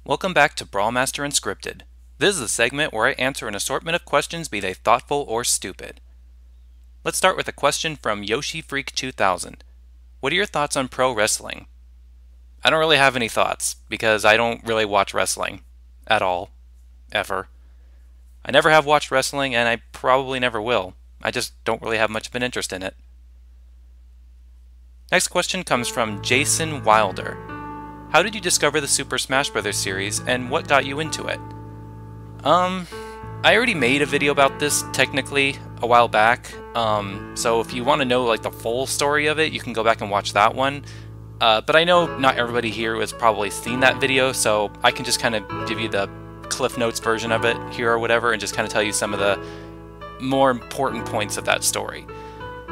Welcome back to Brawlmaster Unscripted. This is a segment where I answer an assortment of questions, be they thoughtful or stupid. Let's start with a question from YoshiFreak2000. What are your thoughts on pro wrestling? I don't really have any thoughts, because I don't really watch wrestling. At all. Ever. I never have watched wrestling, and I probably never will. I just don't really have much of an interest in it. Next question comes from Jason Wilder. How did you discover the Super Smash Bros. Series, and what got you into it? I already made a video about this, technically, a while back, so if you want to know like the full story of it, you can go back and watch that one. But I know not everybody here has probably seen that video, so I can just kind of give you the Cliff Notes version of it here or whatever, and just kind of tell you some of the more important points of that story.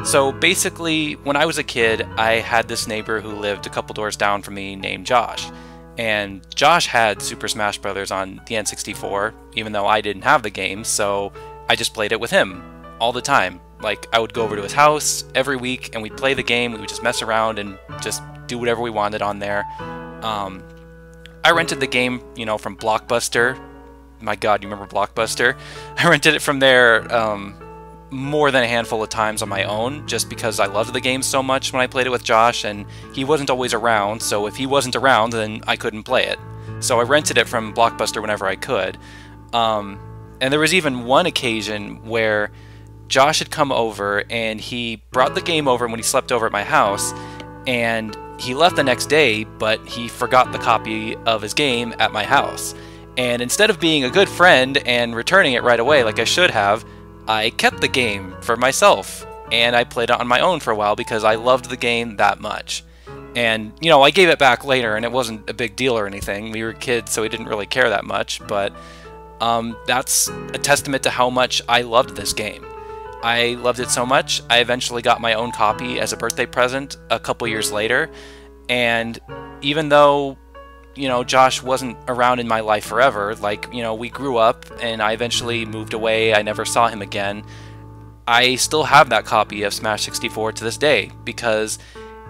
So basically, when I was a kid, I had this neighbor who lived a couple doors down from me named Josh. And Josh had Super Smash Bros. On the N64, even though I didn't have the game, so I just played it with him all the time. Like, I would go over to his house every week, and we'd play the game, we would just mess around and just do whatever we wanted on there. I rented the game, from Blockbuster. My god, you remember Blockbuster? I rented it from there, more than a handful of times on my own, just because I loved the game so much when I played it with Josh, and he wasn't always around, so if he wasn't around, then I couldn't play it. So I rented it from Blockbuster whenever I could. And there was even one occasion where Josh had come over, and he brought the game over when he slept over at my house, and he left the next day, but he forgot the copy of his game at my house. And instead of being a good friend and returning it right away like I should have, I kept the game for myself, and I played it on my own for a while because I loved the game that much. And, I gave it back later, and it wasn't a big deal or anything. We were kids, so we didn't really care that much, but that's a testament to how much I loved this game. I loved it so much, I eventually got my own copy as a birthday present a couple years later, and even though Josh wasn't around in my life forever. We grew up and I eventually moved away. I never saw him again. I still have that copy of Smash 64 to this day because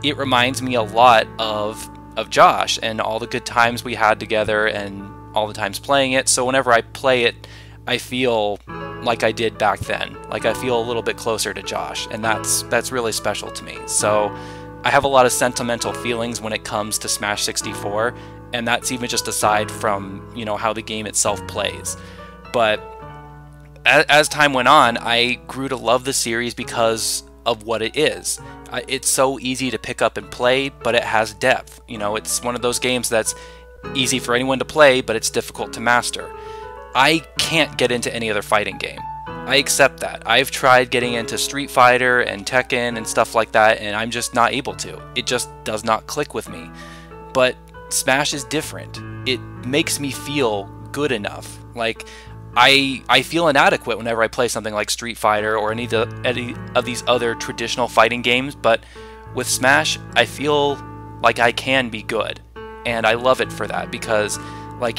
it reminds me a lot of Josh and all the good times we had together and all the times playing it. So whenever I play it, I feel like I did back then. Like I feel a little bit closer to Josh, and that's really special to me. So I have a lot of sentimental feelings when it comes to Smash 64. And that's even just aside from, how the game itself plays. But as time went on, I grew to love the series because of what it is. It's so easy to pick up and play, but it has depth. It's one of those games that's easy for anyone to play, but it's difficult to master. I can't get into any other fighting game. I accept that. I've tried getting into Street Fighter and Tekken and stuff like that, and I'm just not able to. It just does not click with me. But Smash is different. It makes me feel good enough. Like, I feel inadequate whenever I play something like Street Fighter or any of these other traditional fighting games, but with Smash, I feel like I can be good. And I love it for that because,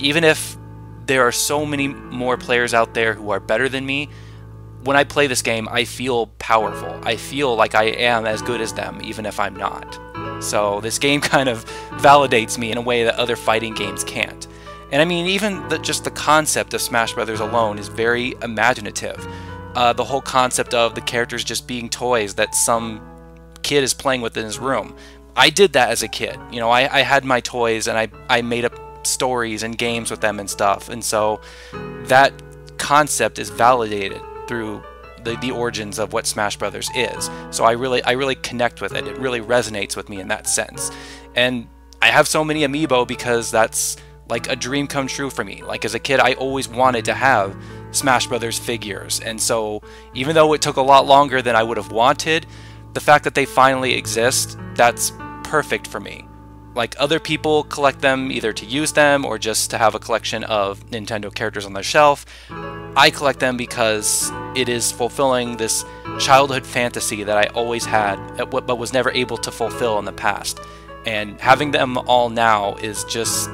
even if there are so many more players out there who are better than me, when I play this game, I feel powerful. I feel like I am as good as them, even if I'm not. So this game kind of validates me in a way that other fighting games can't. And I mean, even just the concept of Smash Brothers alone is very imaginative. The whole concept of the characters just being toys that some kid is playing with in his room. I did that as a kid. I had my toys and I made up stories and games with them and stuff. And so that concept is validated through the origins of what Smash Brothers is. So I really connect with it. It really resonates with me in that sense. And I have so many amiibo because that's like a dream come true for me. Like as a kid, I always wanted to have Smash Brothers figures. And so even though it took a lot longer than I would have wanted, the fact that they finally exist, that's perfect for me. Like other people collect them either to use them or just to have a collection of Nintendo characters on their shelf. I collect them because it is fulfilling this childhood fantasy that I always had but was never able to fulfill in the past. And having them all now is just,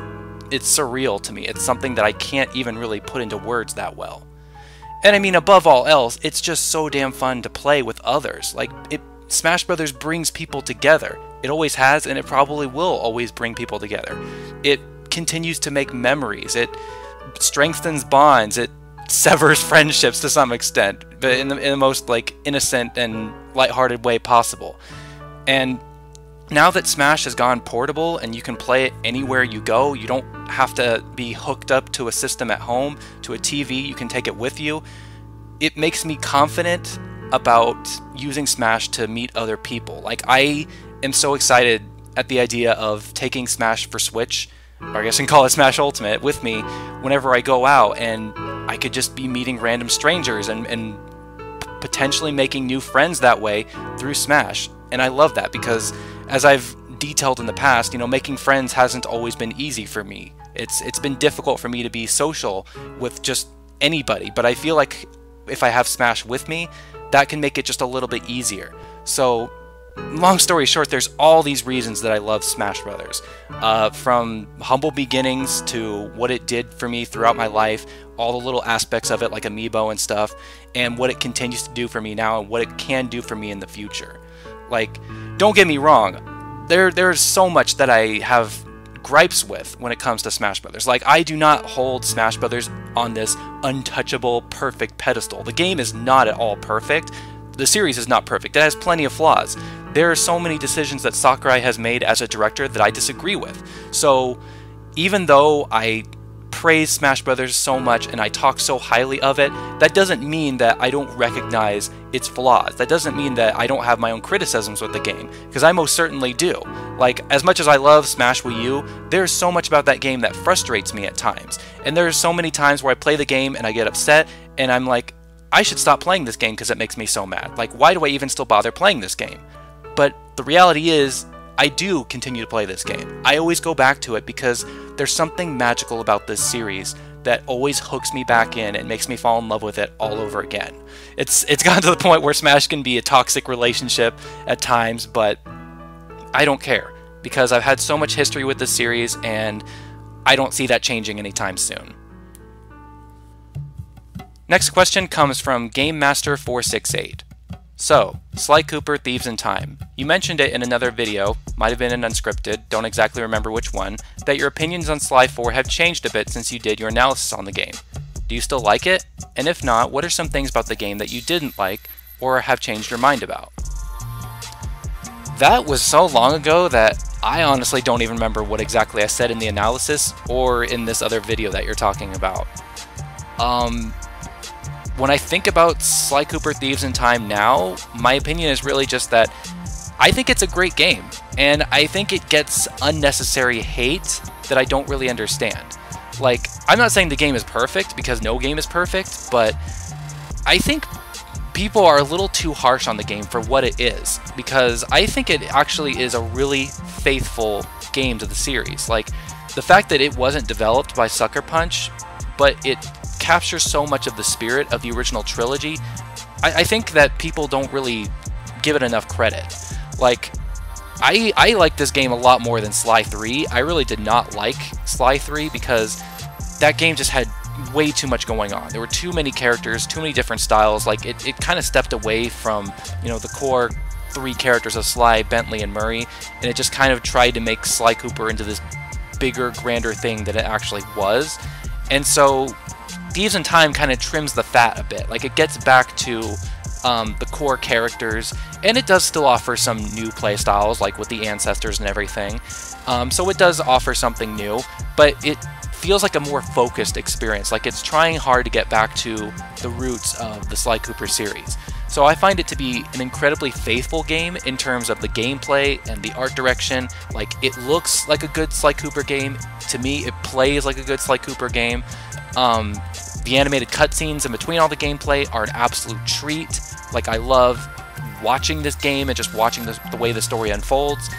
it's surreal to me. It's something that I can't even really put into words that well. And I mean, above all else, it's just so damn fun to play with others. Like, Smash Brothers brings people together. It always has, and it probably will always bring people together. It continues to make memories. It strengthens bonds. It severs friendships to some extent, but in the most like innocent and lighthearted way possible. And now that Smash has gone portable and you can play it anywhere you go, you don't have to be hooked up to a system at home, to a TV, you can take it with you. It makes me confident about using Smash to meet other people. Like, I am so excited at the idea of taking Smash for Switch, or I guess you can call it Smash Ultimate, with me whenever I go out, and I could just be meeting random strangers and potentially making new friends that way through Smash. And I love that because, as I've detailed in the past, you know, making friends hasn't always been easy for me. It's been difficult for me to be social with just anybody, but I feel like if I have Smash with me, that can make it just a little bit easier. So, long story short, there's all these reasons that I love Smash Brothers. From humble beginnings to what it did for me throughout my life, all the little aspects of it like Amiibo and stuff, and what it continues to do for me now and what it can do for me in the future. Like, don't get me wrong, there's so much that I have gripes with when it comes to Smash Brothers. Like, I do not hold Smash Brothers on this untouchable, perfect pedestal. The game is not at all perfect. The series is not perfect. It has plenty of flaws. There are so many decisions that Sakurai has made as a director that I disagree with. So, even though I praise Smash Brothers so much and I talk so highly of it, that doesn't mean that I don't recognize its flaws. That doesn't mean that I don't have my own criticisms with the game, because I most certainly do. Like, as much as I love Smash Wii U, there's so much about that game that frustrates me at times. And there's so many times where I play the game and I get upset and I'm like, I should stop playing this game because it makes me so mad. Like, why do I even still bother playing this game? But the reality is, I do continue to play this game. I always go back to it because there's something magical about this series that always hooks me back in and makes me fall in love with it all over again. It's gotten to the point where Smash can be a toxic relationship at times, but I don't care because I've had so much history with this series and I don't see that changing anytime soon. Next question comes from GameMaster468. So, Sly Cooper, Thieves in Time. You mentioned it in another video, might have been in Unscripted, don't exactly remember which one, that your opinions on Sly 4 have changed a bit since you did your analysis on the game. Do you still like it? And if not, what are some things about the game that you didn't like, or have changed your mind about? That was so long ago that I honestly don't even remember what exactly I said in the analysis, or in this other video that you're talking about. When I think about Sly Cooper Thieves in Time now, my opinion is really just that I think it's a great game, and I think it gets unnecessary hate that I don't really understand. Like, I'm not saying the game is perfect, because no game is perfect, but I think people are a little too harsh on the game for what it is, because I think it actually is a really faithful game to the series. Like, the fact that it wasn't developed by Sucker Punch, but it captures so much of the spirit of the original trilogy, I think that people don't really give it enough credit. Like, I like this game a lot more than Sly 3. I really did not like Sly 3 because that game just had way too much going on. There were too many characters, too many different styles. Like, it kind of stepped away from, you know, the core three characters of Sly, Bentley, and Murray, and it just kind of tried to make Sly Cooper into this bigger, grander thing that it actually was. And so Thieves in Time kind of trims the fat a bit. Like, it gets back to the core characters, and it does still offer some new play styles, like with the ancestors and everything. So it does offer something new, but it feels like a more focused experience. Like, it's trying hard to get back to the roots of the Sly Cooper series. So I find it to be an incredibly faithful game in terms of the gameplay and the art direction. Like, it looks like a good Sly Cooper game. To me, it plays like a good Sly Cooper game. The animated cutscenes in between all the gameplay are an absolute treat. Like, I love watching this game and just watching the way the story unfolds.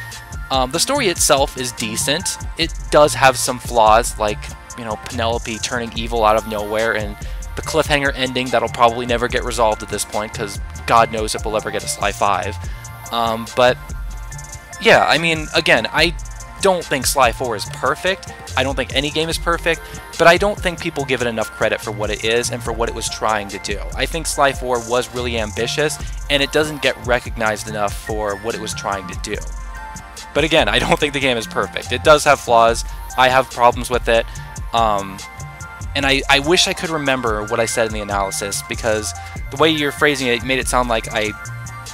The story itself is decent. It does have some flaws, like, you know, Penelope turning evil out of nowhere and the cliffhanger ending that'll probably never get resolved at this point, because God knows if we'll ever get a Sly 5. But yeah, I mean, again, I don't think Sly 4 is perfect. I don't think any game is perfect, but I don't think people give it enough credit for what it is and for what it was trying to do. I think Sly 4 was really ambitious, and it doesn't get recognized enough for what it was trying to do. But again, I don't think the game is perfect. It does have flaws, I have problems with it. And I wish I could remember what I said in the analysis, because the way you're phrasing it made it sound like I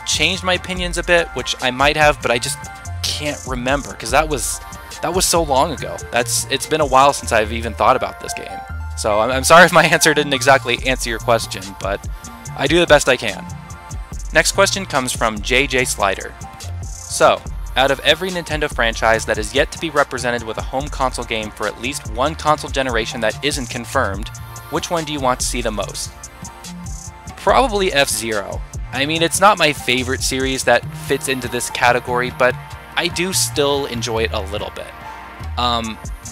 changed my opinions a bit, which I might have, but I just can't remember, because that was so long ago. It's been a while since I've even thought about this game. So I'm sorry if my answer didn't exactly answer your question, but I do the best I can. Next question comes from JJ Slider. So, out of every Nintendo franchise that is yet to be represented with a home console game for at least one console generation that isn't confirmed, which one do you want to see the most? Probably F-Zero. I mean, it's not my favorite series that fits into this category, but I do still enjoy it a little bit.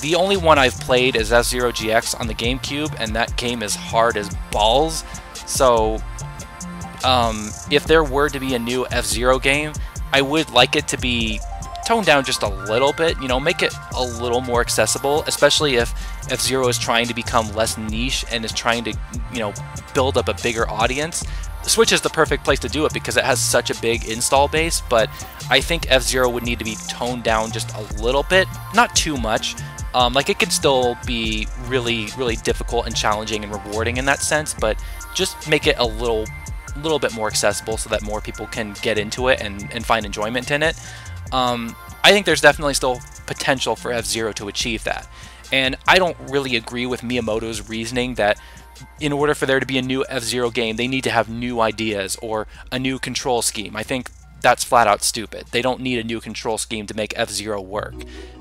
The only one I've played is F-Zero GX on the GameCube, and that game is hard as balls. So, if there were to be a new F-Zero game, I would like it to be toned down just a little bit, you know, make it a little more accessible, especially if F-Zero is trying to become less niche and is trying to, you know, build up a bigger audience. The Switch is the perfect place to do it because it has such a big install base, but I think F-Zero would need to be toned down just a little bit, not too much. Like, it can still be really, really difficult and challenging and rewarding in that sense, but just make it a little bit more accessible so that more people can get into it and find enjoyment in it. I think there's definitely still potential for F-Zero to achieve that. And I don't really agree with Miyamoto's reasoning that in order for there to be a new F-Zero game, they need to have new ideas or a new control scheme. I think that's flat out stupid. They don't need a new control scheme to make F-Zero work.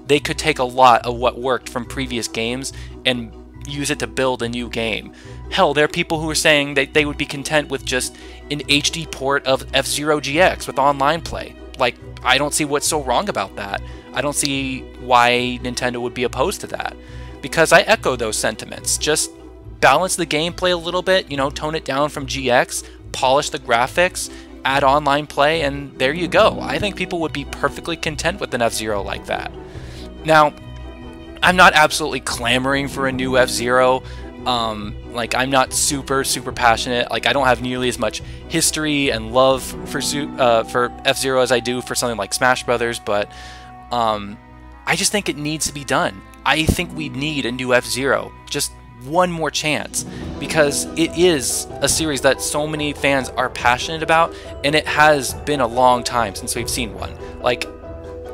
They could take a lot of what worked from previous games and use it to build a new game. Hell, there are people who are saying that they would be content with just an HD port of F-Zero GX with online play. Like, I don't see what's so wrong about that. I don't see why Nintendo would be opposed to that. Because I echo those sentiments. Just balance the gameplay a little bit, you know, tone it down from GX, polish the graphics, add online play, and there you go. I think people would be perfectly content with an F-Zero like that. Now, I'm not absolutely clamoring for a new F-Zero. Like, I'm not super passionate. Like, I don't have nearly as much history and love for F-Zero as I do for something like Smash Brothers, but I just think it needs to be done. I think we need a new F-Zero, just one more chance, because it is a series that so many fans are passionate about, and it has been a long time since we've seen one. Like,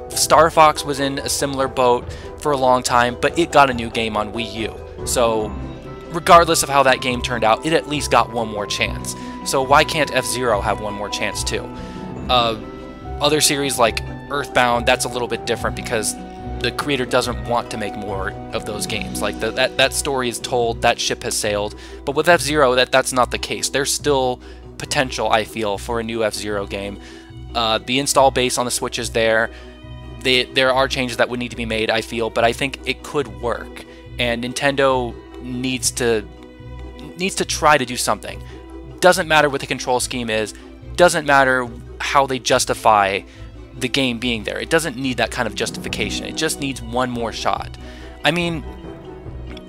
Star Fox was in a similar boat for a long time, but it got a new game on Wii U. So regardless of how that game turned out, it at least got one more chance. So why can't F-Zero have one more chance too? Other series like Earthbound, that's a little bit different because the creator doesn't want to make more of those games. Like, that story is told, that ship has sailed. But with F-Zero, that's not the case. There's still potential, I feel, for a new F-Zero game. The install base on the Switch is there. There are changes that would need to be made, I feel, but I think it could work. And Nintendo needs to try to do something. Doesn't matter what the control scheme is, doesn't matter how they justify the game being there. It doesn't need that kind of justification. It just needs one more shot. I mean,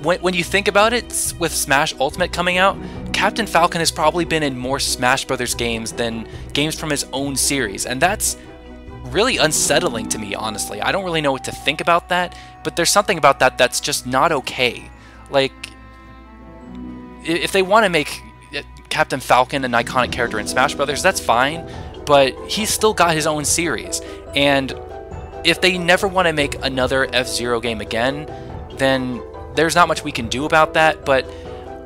when you think about it, with Smash Ultimate coming out, Captain Falcon has probably been in more Smash Brothers games than games from his own series, and that's really unsettling to me, honestly. I don't really know what to think about that, but there's something about that that's just not okay. Like, if they want to make Captain Falcon an iconic character in Smash Brothers, that's fine, but he's still got his own series, and if they never want to make another F-Zero game again, then there's not much we can do about that. But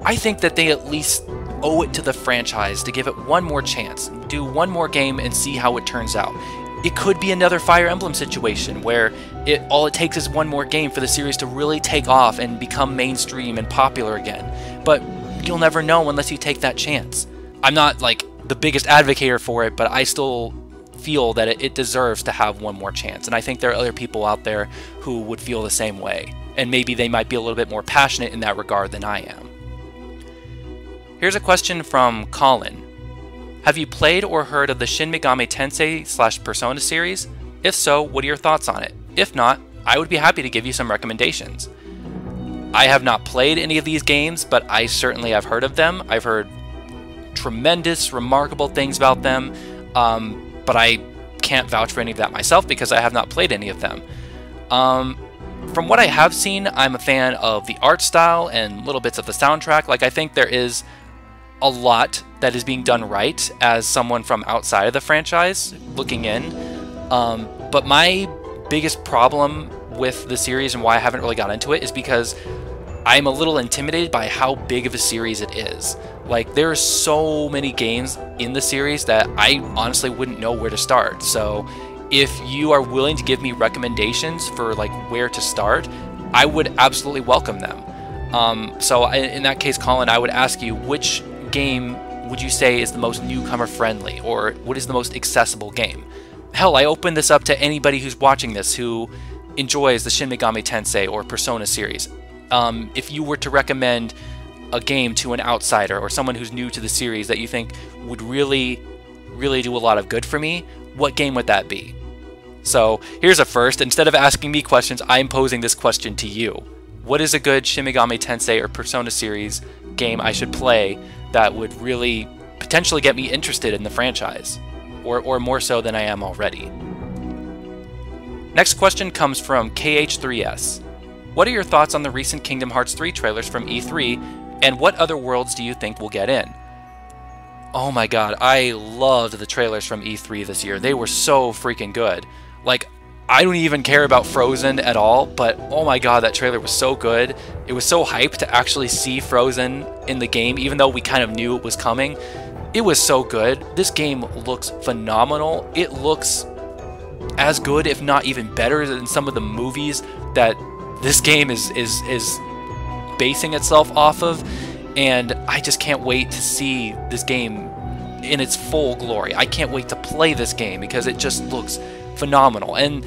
I think that they at least owe it to the franchise to give it one more chance, do one more game and see how it turns out. It could be another Fire Emblem situation where all it takes is one more game for the series to really take off and become mainstream and popular again. But you'll never know unless you take that chance. I'm not like the biggest advocate for it, but I still feel that it deserves to have one more chance. And I think there are other people out there who would feel the same way. And maybe they might be a little bit more passionate in that regard than I am. Here's a question from Colin. Have you played or heard of the Shin Megami Tensei / Persona series? If so, what are your thoughts on it? If not, I would be happy to give you some recommendations. I have not played any of these games, but I certainly have heard of them. I've heard tremendous, remarkable things about them, but I can't vouch for any of that myself because I have not played any of them. From what I have seen, I'm a fan of the art style and little bits of the soundtrack. Like, I think there is a lot that is being done right as someone from outside of the franchise looking in. But my biggest problem with the series and why I haven't really got into it is because I'm a little intimidated by how big of a series it is. Like, there are so many games in the series that I honestly wouldn't know where to start. So if you are willing to give me recommendations for like where to start, I would absolutely welcome them. In that case, Colin, I would ask you, which game would you say is the most newcomer friendly, or what is the most accessible game? Hell, I open this up to anybody who's watching this who enjoys the Shin Megami Tensei or Persona series. If you were to recommend a game to an outsider or someone who's new to the series that you think would really do a lot of good for me, what game would that be? So here's a first. Instead of asking me questions, I'm posing this question to you. What is a good Shin Megami Tensei or Persona series game I should play that would really potentially get me interested in the franchise? Or more so than I am already. Next question comes from KH3S. What are your thoughts on the recent Kingdom Hearts 3 trailers from E3, and what other worlds do you think will get in? Oh my god, I loved the trailers from E3 this year. They were so freaking good. Like, I don't even care about Frozen at all, but oh my god, that trailer was so good. It was so hyped to actually see Frozen in the game, even though we kind of knew it was coming. It was so good. This game looks phenomenal. It looks as good, if not even better, than some of the movies that this game is basing itself off of. And I just can't wait to see this game in its full glory. I can't wait to play this game because it just looks phenomenal. And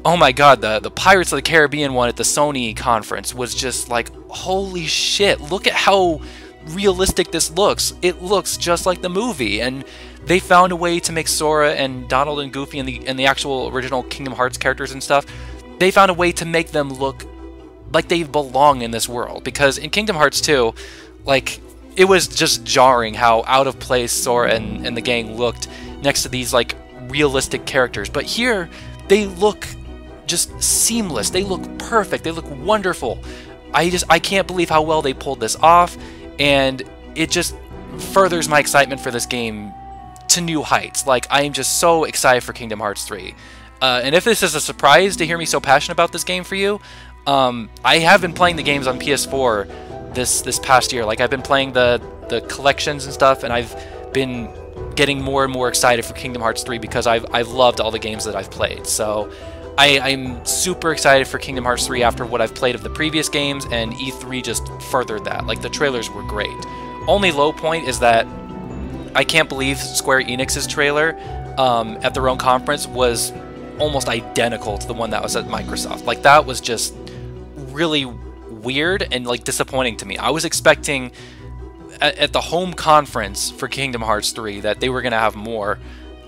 oh my god, the Pirates of the Caribbean one at the Sony conference was just like, holy shit, look at how realistic this looks. It looks just like the movie, and they found a way to make Sora and Donald and Goofy and the actual original Kingdom Hearts characters and stuff. They found a way to make them look like they belong in this world, because in Kingdom Hearts 2, like, it was just jarring how out of place Sora and the gang looked next to these like realistic characters. But here they look just seamless. They look perfect. They look wonderful. I can't believe how well they pulled this off, and it just furthers my excitement for this game to new heights. Like, I am just so excited for Kingdom Hearts 3. And if this is a surprise to hear me so passionate about this game for you, I have been playing the games on PS4 this past year. Like, I've been playing the collections and stuff, and I've been getting more and more excited for Kingdom Hearts 3 because I've loved all the games that I've played. So I'm super excited for Kingdom Hearts 3 after what I've played of the previous games, and E3 just furthered that. Like, the trailers were great. Only low point is that I can't believe Square Enix's trailer at their own conference was almost identical to the one that was at Microsoft. Like, that was just really weird and like disappointing to me. I was expecting at the home conference for Kingdom Hearts 3 that they were going to have more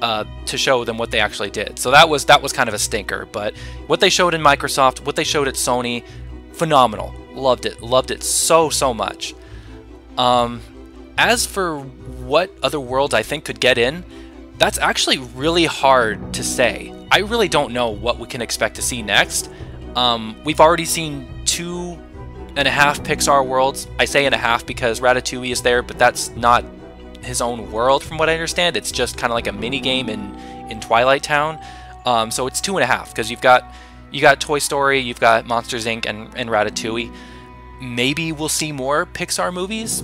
to show than what they actually did. So that was kind of a stinker. But what they showed in Microsoft, what they showed at Sony, phenomenal. Loved it so much. As for what other worlds I think could get in, that's actually really hard to say. I really don't know what we can expect to see next. We've already seen 2.5 Pixar worlds. I say and a half because Ratatouille is there, but that's not his own world from what I understand. It's just kind of like a mini game in Twilight Town. So it's 2.5 because you got Toy Story, you've got Monsters Inc. and Ratatouille. Maybe we'll see more Pixar movies.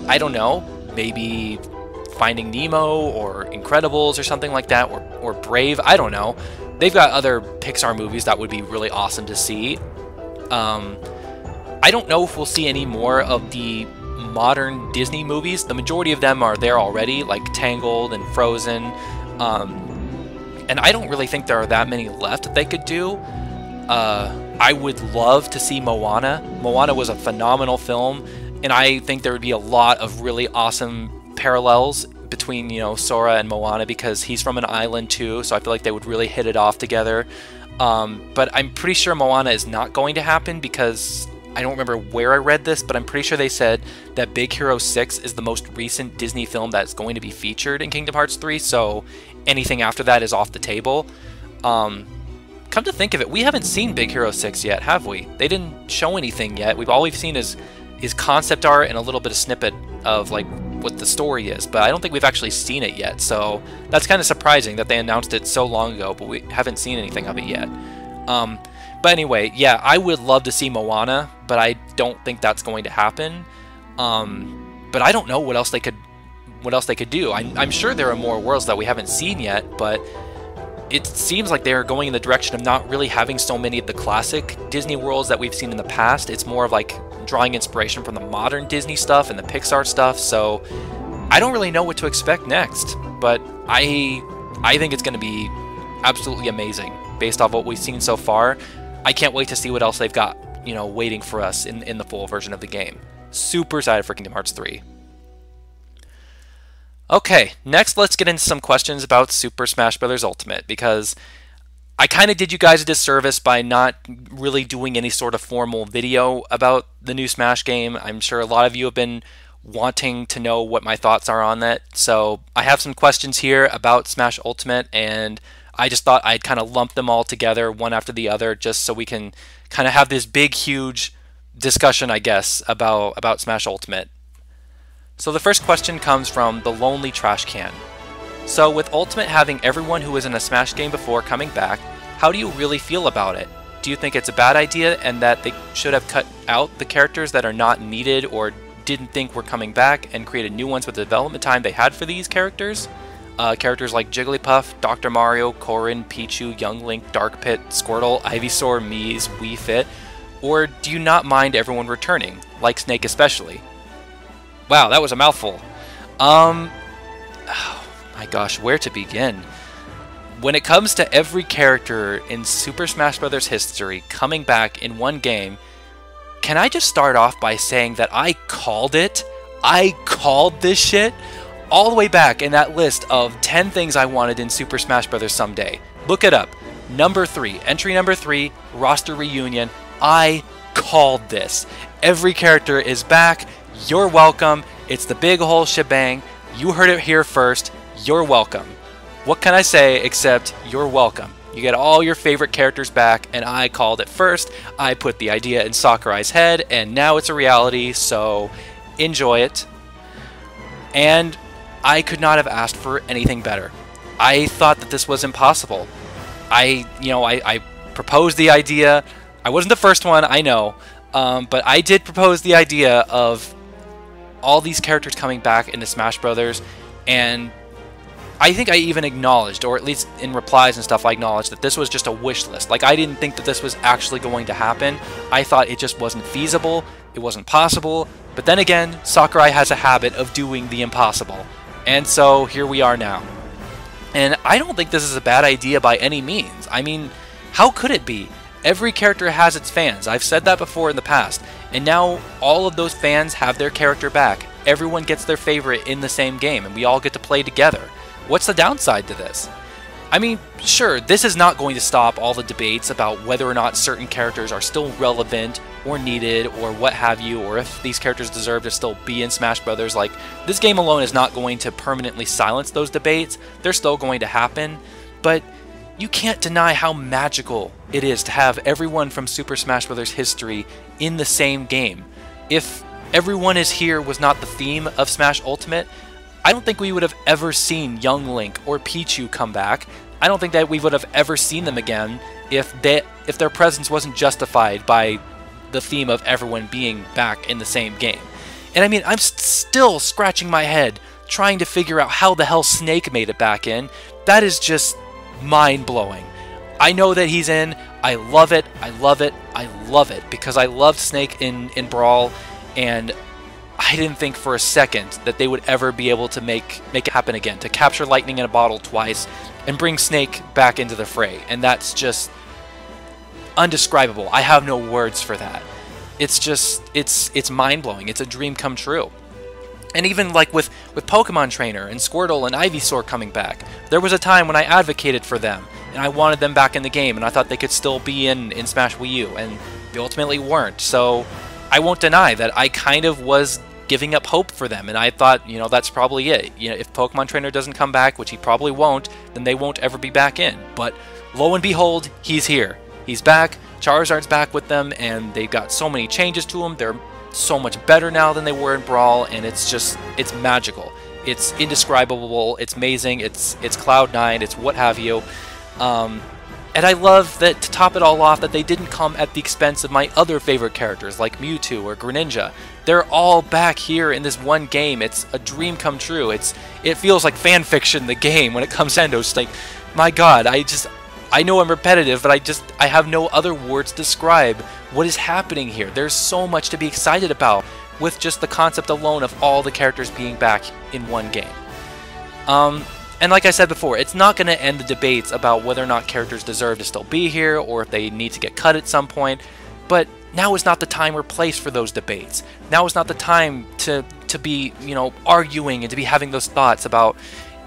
I don't know. Maybe Finding Nemo or Incredibles or something like that, or Brave. I don't know. They've got other Pixar movies that would be really awesome to see. I don't know if we'll see any more of the modern Disney movies. The majority of them are there already, like Tangled and Frozen. And I don't really think there are that many left that they could do. I would love to see Moana. Moana was a phenomenal film, and I think there would be a lot of really awesome parallels between, you know, Sora and Moana, because he's from an island too, so I feel like they would really hit it off together. But I'm pretty sure Moana is not going to happen because I don't remember where I read this, but I'm pretty sure they said that Big Hero 6 is the most recent Disney film that's going to be featured in Kingdom Hearts 3, so anything after that is off the table. come to think of it, we haven't seen Big Hero 6 yet, have we? They didn't show anything yet. All we've seen is concept art and a little bit of snippet of like what the story is, but I don't think we've actually seen it yet. So that's kind of surprising that they announced it so long ago, but we haven't seen anything of it yet. But anyway, yeah, I would love to see Moana, but I don't think that's going to happen. But I don't know what else they could do. I'm sure there are more worlds that we haven't seen yet, but it seems like they're going in the direction of not really having so many of the classic Disney worlds that we've seen in the past. It's more of like drawing inspiration from the modern Disney stuff and the Pixar stuff. So I don't really know what to expect next, but I think it's going to be absolutely amazing based off what we've seen so far. I can't wait to see what else they've got, you know, waiting for us in the full version of the game. Super excited for Kingdom Hearts 3. Okay, next let's get into some questions about Super Smash Bros. Ultimate, because I kind of did you guys a disservice by not really doing any sort of formal video about the new Smash game. I'm sure a lot of you have been wanting to know what my thoughts are on that. So I have some questions here about Smash Ultimate, and I just thought I'd kind of lump them all together one after the other just so we can kind of have this big, huge discussion, I guess, about Smash Ultimate. So the first question comes from the Lonely Trash Can. So with Ultimate having everyone who was in a Smash game before coming back, how do you really feel about it? Do you think it's a bad idea and that they should have cut out the characters that are not needed or didn't think were coming back and created new ones with the development time they had for these characters? Characters like Jigglypuff, Dr. Mario, Corrin, Pichu, Young Link, Dark Pit, Squirtle, Ivysaur, Mies, Wii Fit? Or do you not mind everyone returning, like Snake especially? Wow, that was a mouthful. Oh my gosh, where to begin? When it comes to every character in Super Smash Bros. History coming back in one game, can I just start off by saying that I called it? I called this shit all the way back in that list of 10 things I wanted in Super Smash Bros. Someday. Look it up. Number 3, entry number 3, roster reunion. I called this. Every character is back. You're welcome. It's the big whole shebang. You heard it here first. You're welcome. What can I say except you're welcome? You get all your favorite characters back, and I called it first. I put the idea in Sakurai's head, and now it's a reality, so enjoy it. And I could not have asked for anything better. I thought that this was impossible. I proposed the idea. I wasn't the first one, I know, but I did propose the idea of all these characters coming back into Smash Brothers, and I think I even acknowledged, or at least in replies and stuff, I acknowledged that this was just a wish list. Like, I didn't think that this was actually going to happen. I thought it just wasn't feasible, it wasn't possible, but then again, Sakurai has a habit of doing the impossible, and so here we are now. And I don't think this is a bad idea by any means. I mean, how could it be? Every character has its fans. I've said that before in the past. And now all of those fans have their character back. Everyone gets their favorite in the same game, and we all get to play together. What's the downside to this? I mean, sure, this is not going to stop all the debates about whether or not certain characters are still relevant or needed or what have you, or if these characters deserve to still be in Smash Brothers. Like, this game alone is not going to permanently silence those debates. They're still going to happen, but you can't deny how magical it is to have everyone from Super Smash Bros. History in the same game. If Everyone Is Here was not the theme of Smash Ultimate, I don't think we would have ever seen Young Link or Pichu come back. I don't think that we would have ever seen them again if their presence wasn't justified by the theme of everyone being back in the same game. And I mean, I'm still scratching my head trying to figure out how the hell Snake made it back in. That is just mind-blowing. I know that he's in. I love it. I love it. I love it because I loved Snake in Brawl, and I didn't think for a second that they would ever be able to make it happen again, to capture lightning in a bottle twice and bring Snake back into the fray. And that's just undescribable. I have no words for that. It's just, it's mind-blowing. It's a dream come true. And even like with Pokemon Trainer and Squirtle and Ivysaur coming back, there was a time when I advocated for them and I wanted them back in the game, and I thought they could still be in Smash Wii U, and they ultimately weren't. So I won't deny that I kind of was giving up hope for them, and I thought, you know, that's probably it. You know, if Pokemon Trainer doesn't come back, which he probably won't, then they won't ever be back in. But lo and behold, he's here. He's back. Charizard's back with them, and they've got so many changes to him. They're so much better now than they were in Brawl, and it's magical. It's indescribable. It's amazing. It's Cloud9. It's what have you. And I love that, to top it all off, that they didn't come at the expense of my other favorite characters like Mewtwo or Greninja. They're all back here in this one game. It's a dream come true. It feels like fan fiction, the game, when it comes to Nintendo. It's like, my God, I know I'm repetitive, but I have no other words to describe what is happening here. There's so much to be excited about with just the concept alone of all the characters being back in one game. And like I said before, it's not going to end the debates about whether or not characters deserve to still be here or if they need to get cut at some point, but now is not the time or place for those debates. Now is not the time to be, arguing and to be having those thoughts about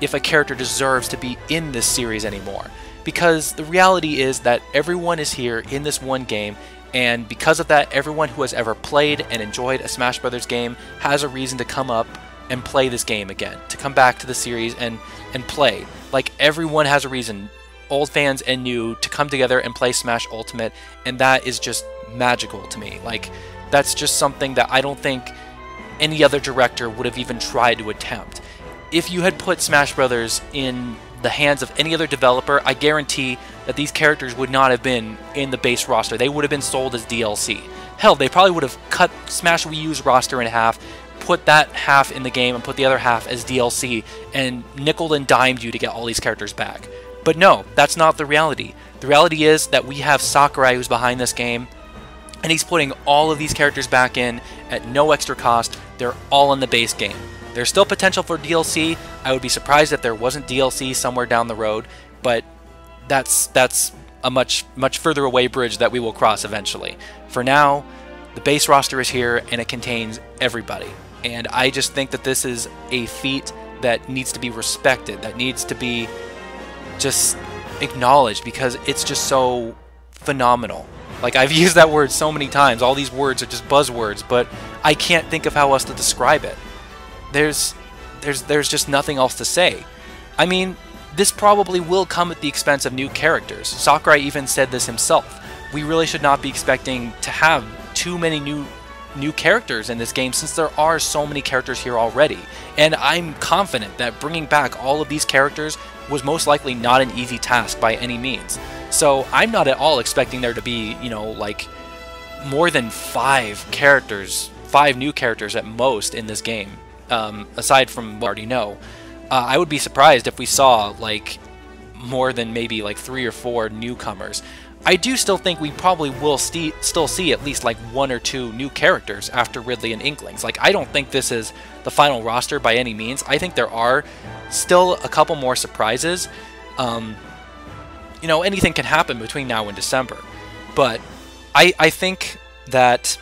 if a character deserves to be in this series anymore. Because the reality is that everyone is here in this one game, and because of that, everyone who has ever played and enjoyed a Smash Brothers game has a reason to come up and play this game again, to come back to the series and play. Like, everyone has a reason, old fans and new, to come together and play Smash Ultimate, and that is just magical to me. Like, that's just something that I don't think any other director would have even tried to attempt. If you had put Smash Brothers in the hands of any other developer, I guarantee that these characters would not have been in the base roster. They would have been sold as DLC. Hell, they probably would have cut Smash Wii U's roster in half, put that half in the game and put the other half as DLC, and nickel and dimed you to get all these characters back. But no, that's not the reality. The reality is that we have Sakurai who's behind this game, and he's putting all of these characters back in at no extra cost. They're all in the base game. There's still potential for DLC. I would be surprised if there wasn't DLC somewhere down the road, but that's a much further away bridge that we will cross eventually. For now, the base roster is here, and it contains everybody. And I just think that this is a feat that needs to be respected, that needs to be just acknowledged, because it's just so phenomenal. Like, I've used that word so many times. All these words are just buzzwords, but I can't think of how else to describe it. There's just nothing else to say. I mean, this probably will come at the expense of new characters. Sakurai even said this himself. We really should not be expecting to have too many new characters in this game, since there are so many characters here already. And I'm confident that bringing back all of these characters was most likely not an easy task by any means. So I'm not at all expecting there to be, like, more than 5 characters, 5 new characters at most in this game, aside from what we already know. I would be surprised if we saw, like, more than maybe like 3 or 4 newcomers. I do still think we probably will still see at least like 1 or 2 new characters after Ridley and Inklings. Like, I don't think this is the final roster by any means. I think there are still a couple more surprises. Anything can happen between now and December. But I think that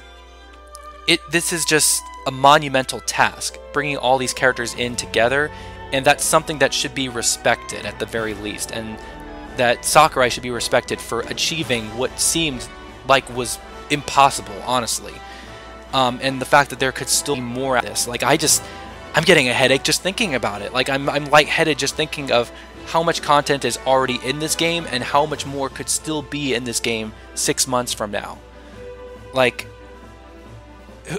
this is just a monumental task, bringing all these characters in together, and that's something that should be respected at the very least. And that Sakurai should be respected for achieving what seemed like was impossible, honestly. And the fact that there could still be more at this. Like, I'm getting a headache just thinking about it. Like, I'm lightheaded just thinking of how much content is already in this game and how much more could still be in this game 6 months from now. Like,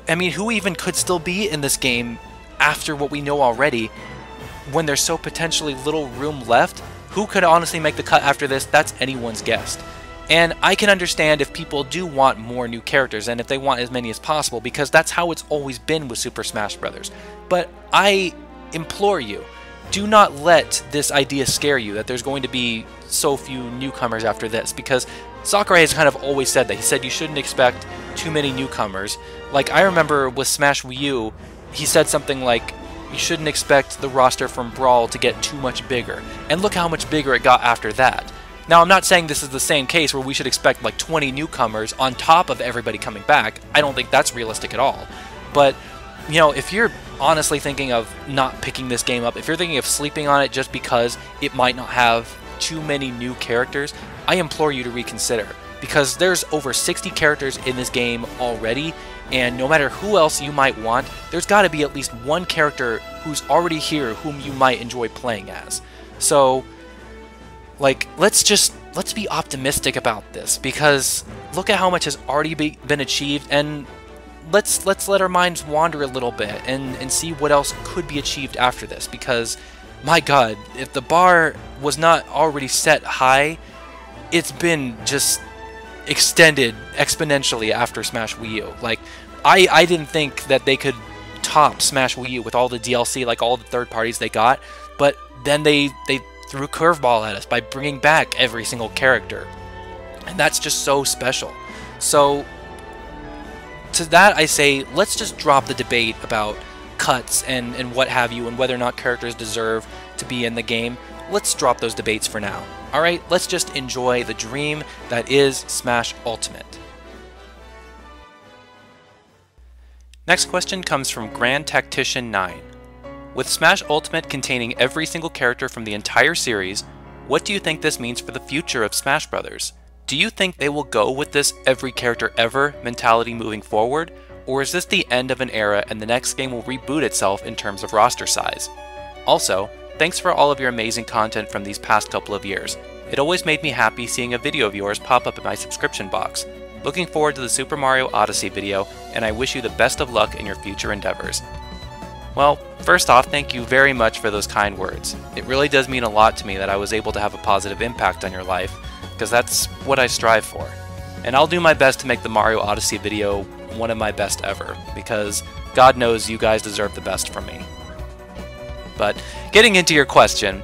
I mean, who even could still be in this game after what we know already, when there's so potentially little room left? Who could honestly make the cut after this? That's anyone's guess. And I can understand if people do want more new characters and if they want as many as possible, because that's how it's always been with Super Smash Bros. But I implore you, do not let this idea scare you that there's going to be so few newcomers after this, because Sakurai has kind of always said that. He said you shouldn't expect too many newcomers. Like, I remember with Smash Wii U, he said something like, you shouldn't expect the roster from Brawl to get too much bigger. And look how much bigger it got after that. Now, I'm not saying this is the same case where we should expect like 20 newcomers on top of everybody coming back. I don't think that's realistic at all. But, if you're honestly thinking of not picking this game up, if you're thinking of sleeping on it just because it might not have too many new characters, I implore you to reconsider. Because there's over 60 characters in this game already, and no matter who else you might want, there's got to be at least one character who's already here whom you might enjoy playing as. So, Like, let's be optimistic about this, because look at how much has already been achieved, and let's let our minds wander a little bit and see what else could be achieved after this, because my god, if the bar was not already set high, it's been just extended exponentially after Smash Wii U. Like, I didn't think that they could top Smash Wii U with all the DLC, like all the third parties they got, but then they threw a curveball at us by bringing back every single character, and that's just so special. So to that I say, let's just drop the debate about cuts and what have you, and whether or not characters deserve to be in the game. Let's drop those debates for now. Alright, let's just enjoy the dream that is Smash Ultimate. Next question comes from Grand Tactician 9. With Smash Ultimate containing every single character from the entire series, what do you think this means for the future of Smash Bros? Do you think they will go with this every character ever mentality moving forward, or is this the end of an era and the next game will reboot itself in terms of roster size? Also, thanks for all of your amazing content from these past couple of years. It always made me happy seeing a video of yours pop up in my subscription box. Looking forward to the Super Mario Odyssey video, and I wish you the best of luck in your future endeavors. Well, first off, thank you very much for those kind words. It really does mean a lot to me that I was able to have a positive impact on your life, because that's what I strive for. And I'll do my best to make the Mario Odyssey video one of my best ever, because God knows you guys deserve the best from me. But getting into your question,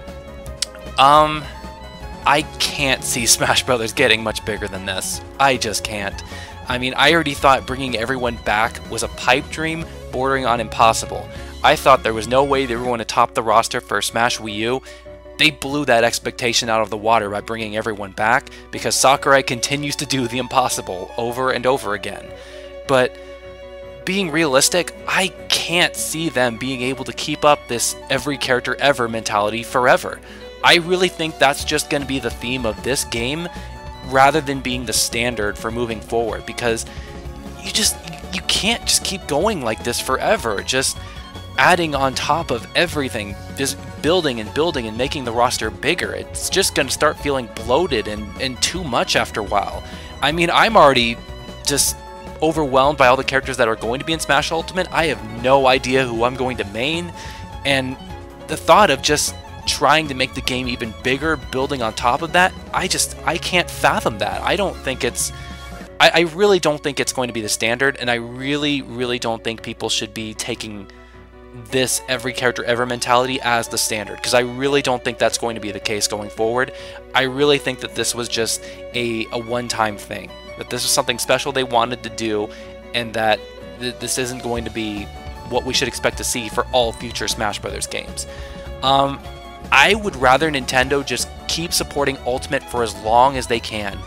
I can't see Smash Bros. Getting much bigger than this. I just can't. I mean, I already thought bringing everyone back was a pipe dream bordering on impossible. I thought there was no way they were going to top the roster for Smash Wii U. They blew that expectation out of the water by bringing everyone back, because Sakurai continues to do the impossible over and over again. But being realistic, I can't see them being able to keep up this every character ever mentality forever. I really think that's just going to be the theme of this game, rather than being the standard for moving forward, because you can't just keep going like this forever, just adding on top of everything, just building and building and making the roster bigger. It's just going to start feeling bloated and too much after a while. I mean, I'm already just overwhelmed by all the characters that are going to be in Smash Ultimate. I have no idea who I'm going to main, and the thought of just trying to make the game even bigger, building on top of that, I can't fathom that. I really don't think it's going to be the standard, and I really don't think people should be taking this every character ever mentality as the standard, because I really don't think that's going to be the case going forward. I really think that this was just a one-time thing, that this was something special they wanted to do, and that this isn't going to be what we should expect to see for all future Smash Bros. Games. I would rather Nintendo just keep supporting Ultimate for as long as they can.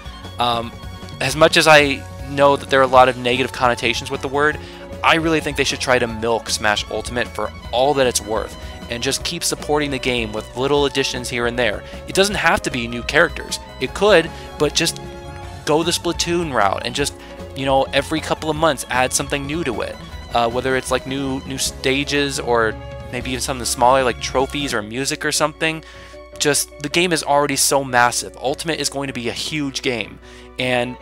As much as I know that there are a lot of negative connotations with the word, I really think they should try to milk Smash Ultimate for all that it's worth, and just keep supporting the game with little additions here and there. It doesn't have to be new characters. It could, but just go the Splatoon route and just, you know, every couple of months add something new to it. Whether it's like new stages, or maybe even something smaller like trophies or music or something. Just, the game is already so massive. Ultimate is going to be a huge game, and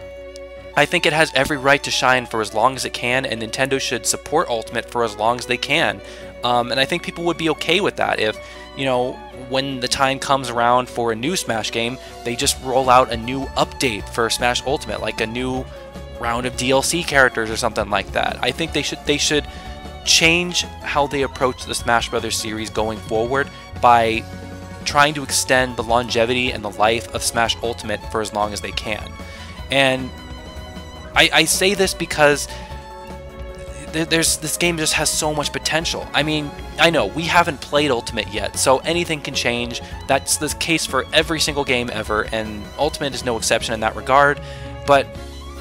I think it has every right to shine for as long as it can, and Nintendo should support Ultimate for as long as they can. And I think people would be okay with that if, you know, when the time comes around for a new Smash game, they just roll out a new update for Smash Ultimate, like a new round of DLC characters or something like that. I think they should change how they approach the Smash Bros. Series going forward by trying to extend the longevity and the life of Smash Ultimate for as long as they can. And I say this because this game just has so much potential. I mean, I know we haven't played Ultimate yet, so anything can change. That's the case for every single game ever, and Ultimate is no exception in that regard. But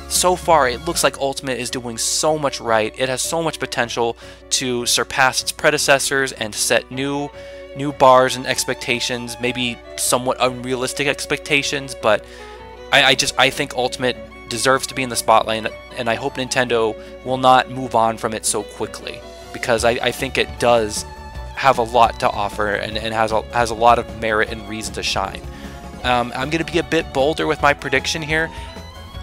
so far, it looks like Ultimate is doing so much right. It has so much potential to surpass its predecessors and set new bars and expectations, maybe somewhat unrealistic expectations, but I think Ultimate deserves to be in the spotlight, and I hope Nintendo will not move on from it so quickly, because I think it does have a lot to offer and has a lot of merit and reason to shine. I'm going to be a bit bolder with my prediction here.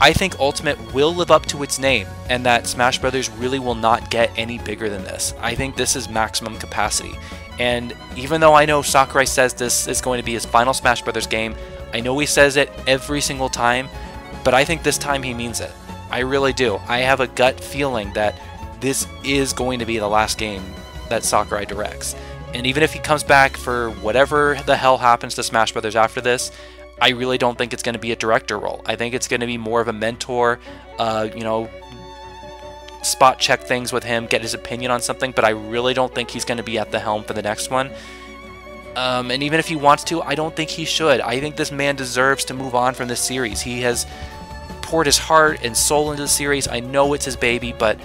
I think Ultimate will live up to its name, and that Smash Brothers really will not get any bigger than this. I think this is maximum capacity. And even though I know Sakurai says this is going to be his final Smash Brothers game, I know he says it every single time, but I think this time he means it. I really do. I have a gut feeling that this is going to be the last game that Sakurai directs. And even if he comes back for whatever the hell happens to Smash Brothers after this, I really don't think it's going to be a director role. I think it's going to be more of a mentor, you know, spot check things with him, get his opinion on something, but I really don't think he's going to be at the helm for the next one. And even if he wants to, I don't think he should. I think this man deserves to move on from this series. He has poured his heart and soul into the series. I know it's his baby, but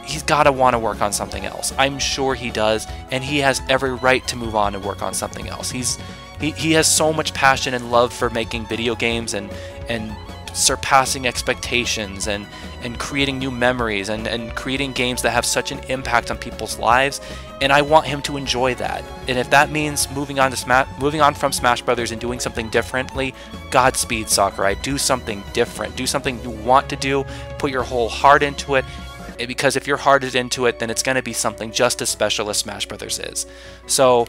he's got to want to work on something else. I'm sure he does, and he has every right to move on and work on something else. He has so much passion and love for making video games and surpassing expectations and creating new memories and creating games that have such an impact on people's lives, and I want him to enjoy that. And if that means moving on from Smash Brothers and doing something differently, Godspeed, Sakurai. Do something different. Do something you want to do. Put your whole heart into it, because if your heart is into it, then it's going to be something just as special as Smash Brothers is. So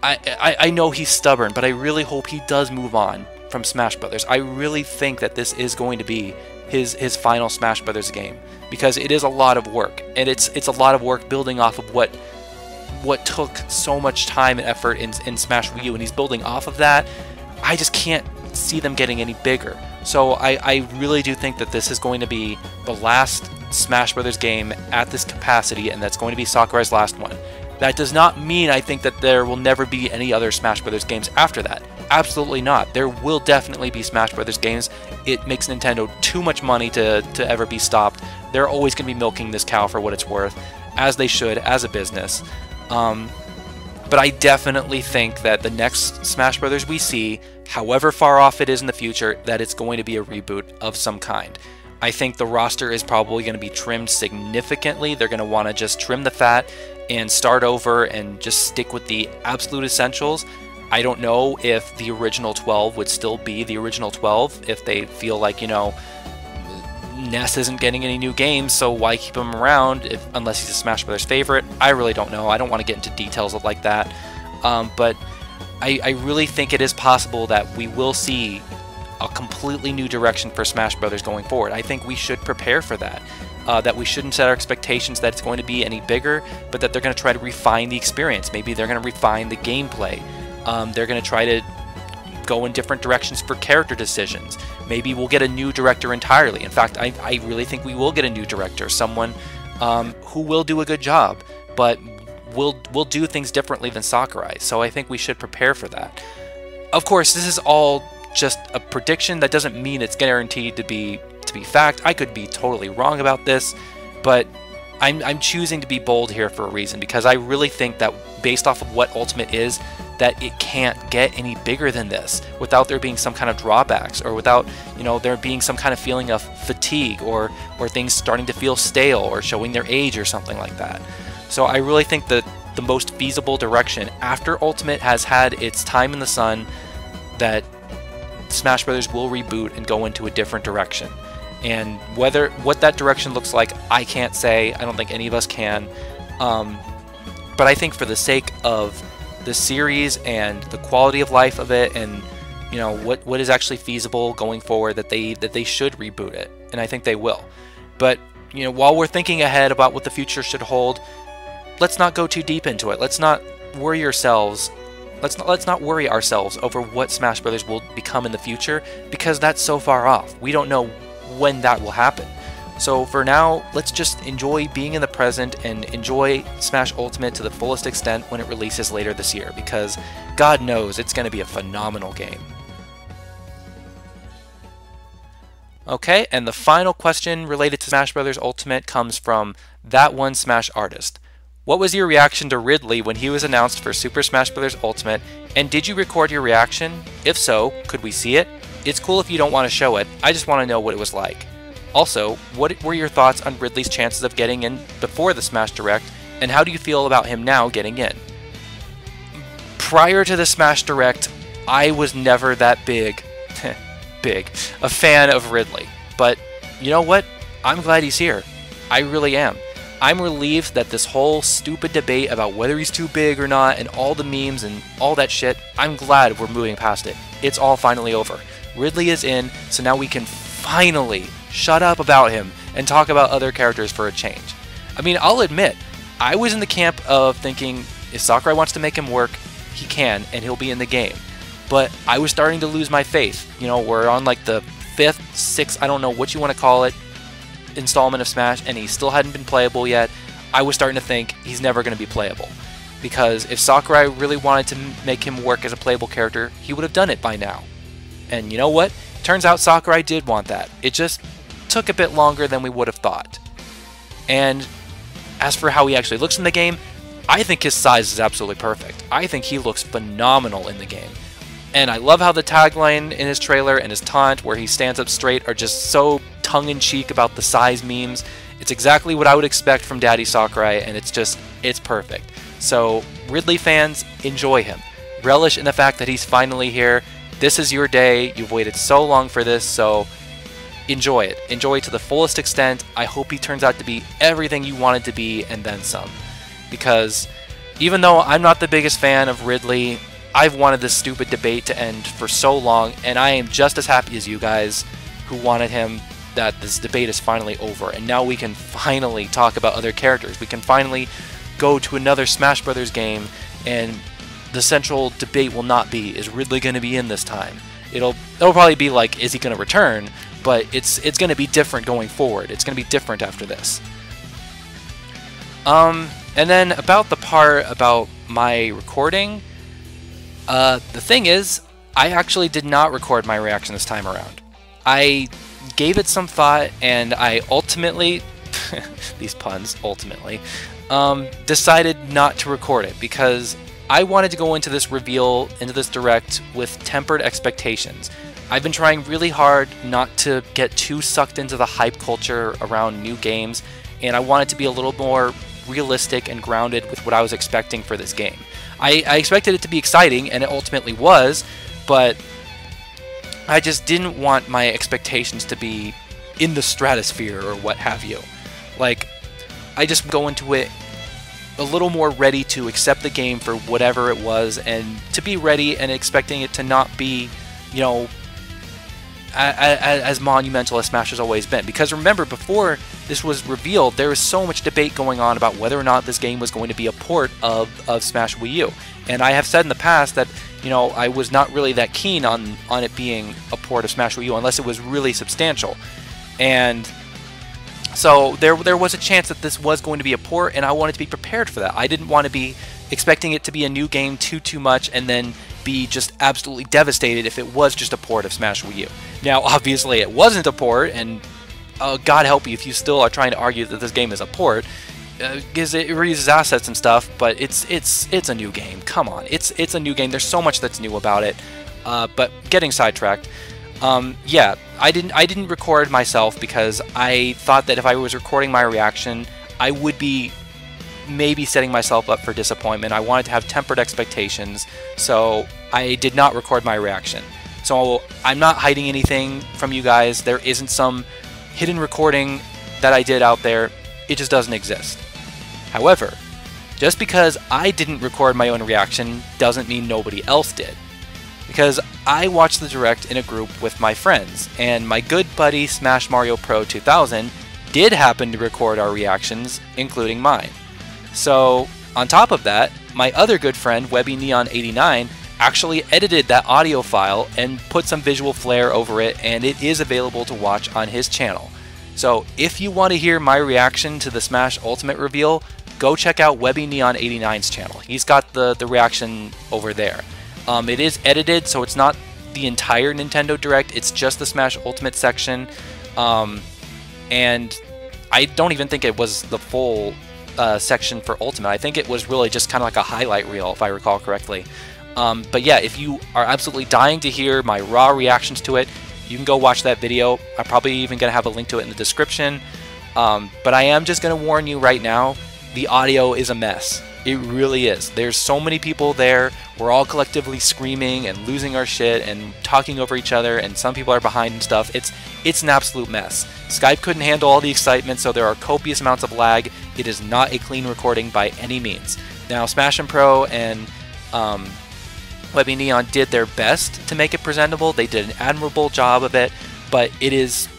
I know he's stubborn, but I really hope he does move on from Smash Brothers. I really think that this is going to be his final Smash Brothers game, because it is a lot of work, and it's a lot of work building off of what took so much time and effort in Smash Wii U, and he's building off of that. I just can't see them getting any bigger. So I really do think that this is going to be the last Smash Brothers game at this capacity, and that's going to be Sakurai's last one. That does not mean I think that there will never be any other Smash Brothers games after that. Absolutely not. There will definitely be Smash Brothers games. It makes Nintendo too much money to ever be stopped. They're always going to be milking this cow for what it's worth, as they should, as a business. But I definitely think that the next Smash Brothers we see, however far off it is in the future, that it's going to be a reboot of some kind. I think the roster is probably going to be trimmed significantly. They're going to want to just trim the fat and start over and just stick with the absolute essentials. I don't know if the original 12 would still be the original 12 if they feel like, you know, Ness isn't getting any new games, so why keep him around unless he's a Smash Brothers favorite? I really don't know. I don't want to get into details like that. But I really think it is possible that we will see a completely new direction for Smash Brothers going forward. I think we should prepare for that. That we shouldn't set our expectations that it's going to be any bigger, but that they're going to try to refine the experience. Maybe they're going to refine the gameplay. They're going to try to go in different directions for character decisions. Maybe we'll get a new director entirely. In fact, I really think we will get a new director, someone who will do a good job, but will do things differently than Sakurai. So I think we should prepare for that. Of course, this is all just a prediction. That doesn't mean it's guaranteed to be fact. I could be totally wrong about this, but I'm choosing to be bold here for a reason, because I really think that based off of what Ultimate is, that it can't get any bigger than this without there being some kind of drawbacks, or without, you know, there being some kind of feeling of fatigue, or things starting to feel stale or showing their age or something like that. So I really think that the most feasible direction after Ultimate has had its time in the sun, that Smash Brothers will reboot and go into a different direction. And what that direction looks like, I can't say. I don't think any of us can. But I think for the sake of the series and the quality of life of it, and you know what is actually feasible going forward, that they should reboot it, and I think they will. But you know, while we're thinking ahead about what the future should hold, let's not go too deep into it. Let's not worry ourselves. Let's not worry ourselves over what Smash Brothers will become in the future, because that's so far off. We don't know when that will happen. So for now, let's just enjoy being in the present and enjoy Smash Ultimate to the fullest extent when it releases later this year, because God knows it's going to be a phenomenal game. Okay, and the final question related to Smash Brothers Ultimate comes from That One Smash Artist. What was your reaction to Ridley when he was announced for Super Smash Bros. Ultimate, and did you record your reaction? If so, could we see it? It's cool if you don't want to show it, I just want to know what it was like. Also, what were your thoughts on Ridley's chances of getting in before the Smash Direct, and how do you feel about him now getting in? Prior to the Smash Direct, I was never that big a fan of Ridley. But you know what? I'm glad he's here. I really am. I'm relieved that this whole stupid debate about whether he's too big or not and all the memes and all that shit, I'm glad we're moving past it. It's all finally over. Ridley is in, so now we can finally shut up about him and talk about other characters for a change. I mean, I'll admit, I was in the camp of thinking if Sakurai wants to make him work, he can, and he'll be in the game. But I was starting to lose my faith. You know, we're on like the 5th, 6th, I don't know what you want to call it, installment of Smash, and he still hadn't been playable yet. I was starting to think he's never going to be playable. Because if Sakurai really wanted to make him work as a playable character, he would have done it by now. And you know what? Turns out Sakurai did want that. It just took a bit longer than we would have thought. And as for how he actually looks in the game, I think his size is absolutely perfect. I think he looks phenomenal in the game. And I love how the tagline in his trailer and his taunt where he stands up straight are just so tongue-in-cheek about the size memes. It's exactly what I would expect from Daddy Sakurai, and it's perfect. So Ridley fans, enjoy him. Relish in the fact that he's finally here. This is your day. You've waited so long for this, so enjoy it. Enjoy it to the fullest extent. I hope he turns out to be everything you wanted to be and then some. Because even though I'm not the biggest fan of Ridley, I've wanted this stupid debate to end for so long, and I am just as happy as you guys who wanted him that this debate is finally over, and now we can finally talk about other characters. We can finally go to another Smash Brothers game, and the central debate will not be, is Ridley going to be in this time? It'll probably be like, is he going to return? But it's going to be different going forward. It's going to be different after this. And then about the part about my recording, the thing is, I actually did not record my reaction this time around. I gave it some thought, and I ultimately, these puns, ultimately, decided not to record it because I wanted to go into this reveal, into this direct, with tempered expectations. I've been trying really hard not to get too sucked into the hype culture around new games, and I wanted to be a little more realistic and grounded with what I was expecting for this game. I expected it to be exciting, and it ultimately was, but I just didn't want my expectations to be in the stratosphere or what have you. Like, I just go into it a little more ready to accept the game for whatever it was, and to be ready and expecting it to not be, you know, as monumental as Smash has always been. Because remember, before this was revealed, there was so much debate going on about whether or not this game was going to be a port of Smash Wii U. And I have said in the past that, you know, I was not really that keen on it being a port of Smash Wii U unless it was really substantial. And so there was a chance that this was going to be a port, and I wanted to be prepared for that. I didn't want to be expecting it to be a new game too much and then be just absolutely devastated if it was just a port of Smash Wii U. Now, obviously, it wasn't a port, and God help you if you still are trying to argue that this game is a port, because it reuses assets and stuff. But it's a new game. Come on, it's a new game. There's so much that's new about it. But getting sidetracked. Yeah, I didn't record myself because I thought that if I was recording my reaction, I would be maybe setting myself up for disappointment. I wanted to have tempered expectations, so I did not record my reaction. So I'm not hiding anything from you guys. There isn't some hidden recording that I did out there. It just doesn't exist. However, just because I didn't record my own reaction doesn't mean nobody else did. Because I watched the Direct in a group with my friends, and my good buddy Smash Mario Pro 2000 did happen to record our reactions, including mine. So, on top of that, my other good friend, WebbyNeon89, actually edited that audio file and put some visual flair over it, and it is available to watch on his channel. So, if you want to hear my reaction to the Smash Ultimate reveal, go check out WebbyNeon89's channel. He's got the reaction over there. It is edited, so it's not the entire Nintendo Direct, it's just the Smash Ultimate section, and I don't even think it was the full section for Ultimate. I think it was really just kind of like a highlight reel, if I recall correctly. But yeah, if you are absolutely dying to hear my raw reactions to it, you can go watch that video. I'm probably even going to have a link to it in the description. But I am just going to warn you right now, the audio is a mess. It really is. There's so many people there. We're all collectively screaming and losing our shit and talking over each other, and some people are behind and stuff. It's an absolute mess. Skype couldn't handle all the excitement, so there are copious amounts of lag. It is not a clean recording by any means. Now, Smash and Pro and Webby Neon did their best to make it presentable. They did an admirable job of it, but it is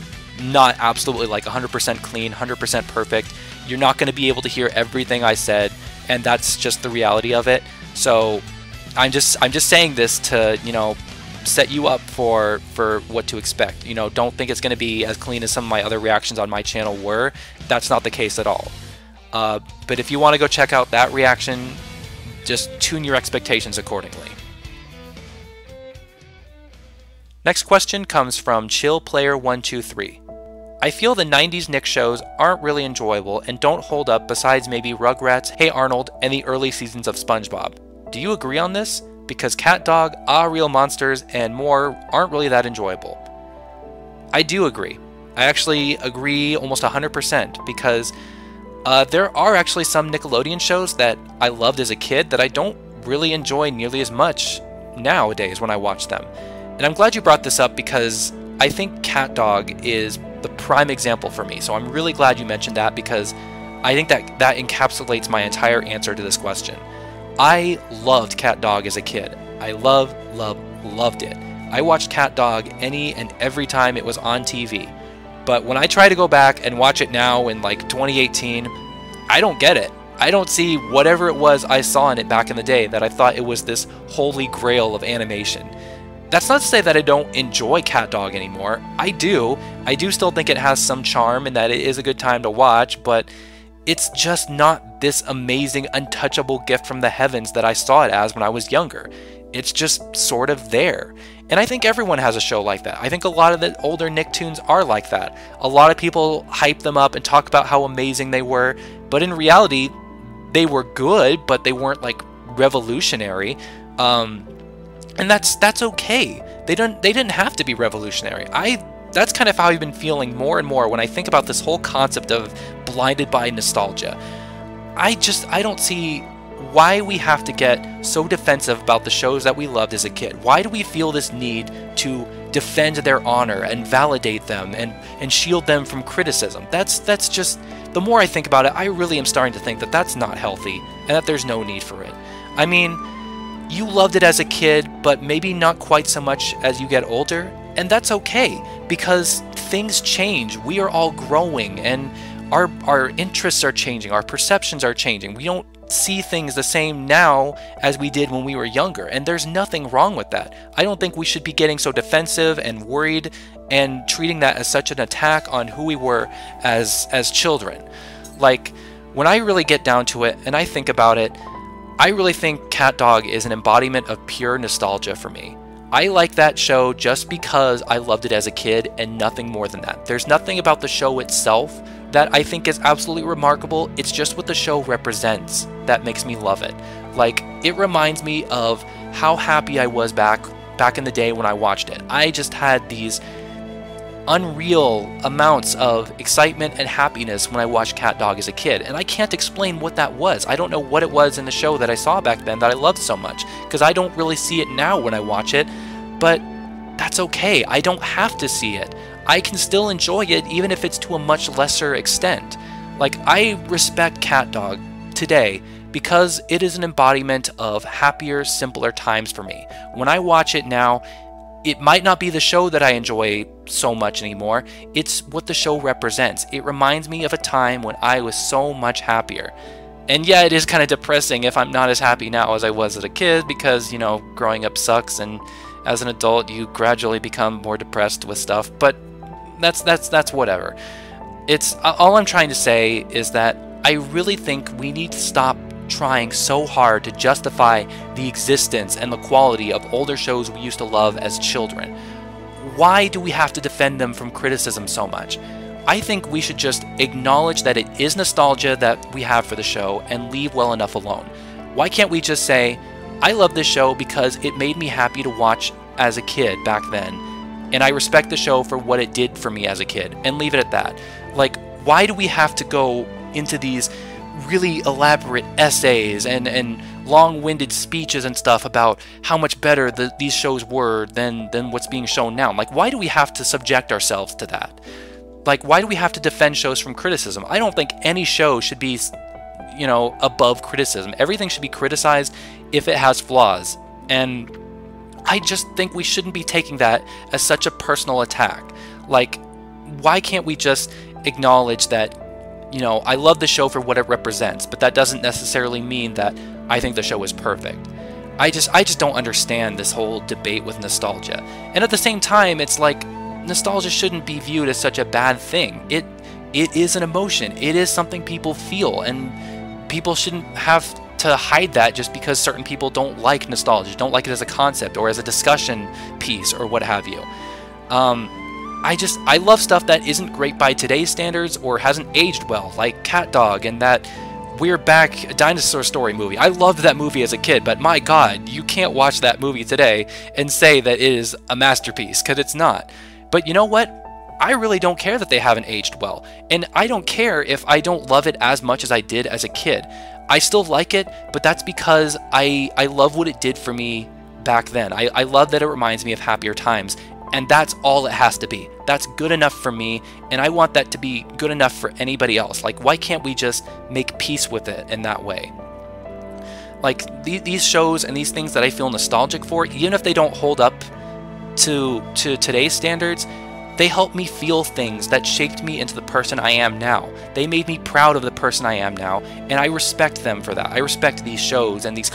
not absolutely like 100% clean, 100% perfect. You're not going to be able to hear everything I said, and that's just the reality of it. So I'm just saying this to, you know, set you up for what to expect. You know, don't think it's going to be as clean as some of my other reactions on my channel were. That's not the case at all. But if you want to go check out that reaction, just tune your expectations accordingly. Next question comes from ChillPlayer123. I feel the 90s Nick shows aren't really enjoyable and don't hold up besides maybe Rugrats, Hey Arnold, and the early seasons of SpongeBob. Do you agree on this? Because Cat Dog, Ah Real Monsters, and more aren't really that enjoyable. I do agree. I actually agree almost 100% because there are actually some Nickelodeon shows that I loved as a kid that I don't really enjoy nearly as much nowadays when I watch them. And I'm glad you brought this up because I think Cat Dog is the prime example for me. So I'm really glad you mentioned that because I think that encapsulates my entire answer to this question. I loved Cat Dog as a kid. I loved it. I watched Cat Dog any and every time it was on TV. But when I try to go back and watch it now in like 2018, I don't get it. I don't see whatever it was I saw in it back in the day that I thought it was this holy grail of animation. That's not to say that I don't enjoy Cat Dog anymore. I do. I do still think it has some charm and that it is a good time to watch, but it's just not this amazing, untouchable gift from the heavens that I saw it as when I was younger. It's just sort of there. And I think everyone has a show like that. I think a lot of the older Nicktoons are like that. A lot of people hype them up and talk about how amazing they were, but in reality, they were good, but they weren't like revolutionary. And that's okay. They didn't have to be revolutionary. That's kind of how I've been feeling more and more when I think about this whole concept of blinded by nostalgia. I don't see why we have to get so defensive about the shows that we loved as a kid. Why do we feel this need to defend their honor and validate them and shield them from criticism? That's just, the more I think about it, I really am starting to think that that's not healthy and that there's no need for it. I mean, you loved it as a kid, but maybe not quite so much as you get older, and that's okay, because things change. We are all growing, and our interests are changing, our perceptions are changing. We don't see things the same now as we did when we were younger, and there's nothing wrong with that. I don't think we should be getting so defensive and worried and treating that as such an attack on who we were as children. Like, when I really get down to it and I think about it, I really think Cat Dog is an embodiment of pure nostalgia for me. I like that show just because I loved it as a kid and nothing more than that. There's nothing about the show itself that I think is absolutely remarkable. It's just what the show represents that makes me love it. Like, it reminds me of how happy I was back in the day when I watched it. I just had these unreal amounts of excitement and happiness when I watched Cat Dog as a kid, and I can't explain what that was. I don't know what it was in the show that I saw back then that I loved so much, because I don't really see it now when I watch it, but that's okay. I don't have to see it. I can still enjoy it even if it's to a much lesser extent. Like, I respect Cat Dog today because it is an embodiment of happier, simpler times for me. When I watch it now, it might not be the show that I enjoy so much anymore. It's what the show represents. It reminds me of a time when I was so much happier. And yeah, it is kind of depressing if I'm not as happy now as I was as a kid because, you know, growing up sucks, and as an adult you gradually become more depressed with stuff, but that's whatever. It's all I'm trying to say is that I really think we need to stop trying so hard to justify the existence and the quality of older shows we used to love as children. Why do we have to defend them from criticism so much? I think we should just acknowledge that it is nostalgia that we have for the show and leave well enough alone. Why can't we just say, I love this show because it made me happy to watch as a kid back then, and I respect the show for what it did for me as a kid, and leave it at that. Like, why do we have to go into these really elaborate essays and long-winded speeches and stuff about how much better these shows were than what's being shown now. Like, why do we have to subject ourselves to that? Like, why do we have to defend shows from criticism? I don't think any show should be, you know, above criticism. Everything should be criticized if it has flaws. And I just think we shouldn't be taking that as such a personal attack. Like, why can't we just acknowledge that, you know, I love the show for what it represents, but that doesn't necessarily mean that I think the show is perfect. I just don't understand this whole debate with nostalgia. And at the same time, it's like, nostalgia shouldn't be viewed as such a bad thing. It is an emotion. It is something people feel, and people shouldn't have to hide that just because certain people don't like nostalgia, don't like it as a concept or as a discussion piece or what have you. I love stuff that isn't great by today's standards or hasn't aged well, like Cat Dog and that We're Back Dinosaur Story movie. I loved that movie as a kid, but my God, you can't watch that movie today and say that it is a masterpiece, because it's not. But you know what? I really don't care that they haven't aged well, and I don't care if I don't love it as much as I did as a kid. I still like it, but that's because I love what it did for me back then. I love that it reminds me of happier times, and that's all it has to be. That's good enough for me, and I want that to be good enough for anybody else. Like, why can't we just make peace with it in that way? Like, these shows and these things that I feel nostalgic for, even if they don't hold up to today's standards, they help me feel things that shaped me into the person I am now. They made me proud of the person I am now, and I respect them for that. I respect these shows and these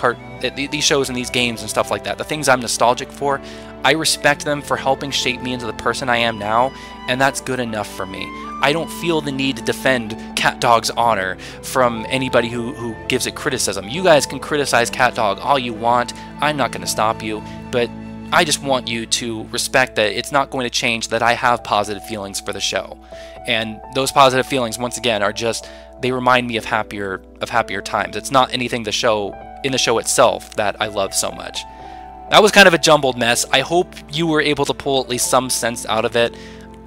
shows and these games and stuff like that. The things I'm nostalgic for, I respect them for helping shape me into the person I am now, and that's good enough for me. I don't feel the need to defend Cat Dog's honor from anybody who gives it criticism. You guys can criticize Cat Dog all you want. I'm not going to stop you, but I just want you to respect that it's not going to change that I have positive feelings for the show. And those positive feelings, once again, are just, they remind me of happier times. It's not anything in the show itself that I love so much. That was kind of a jumbled mess. I hope you were able to pull at least some sense out of it.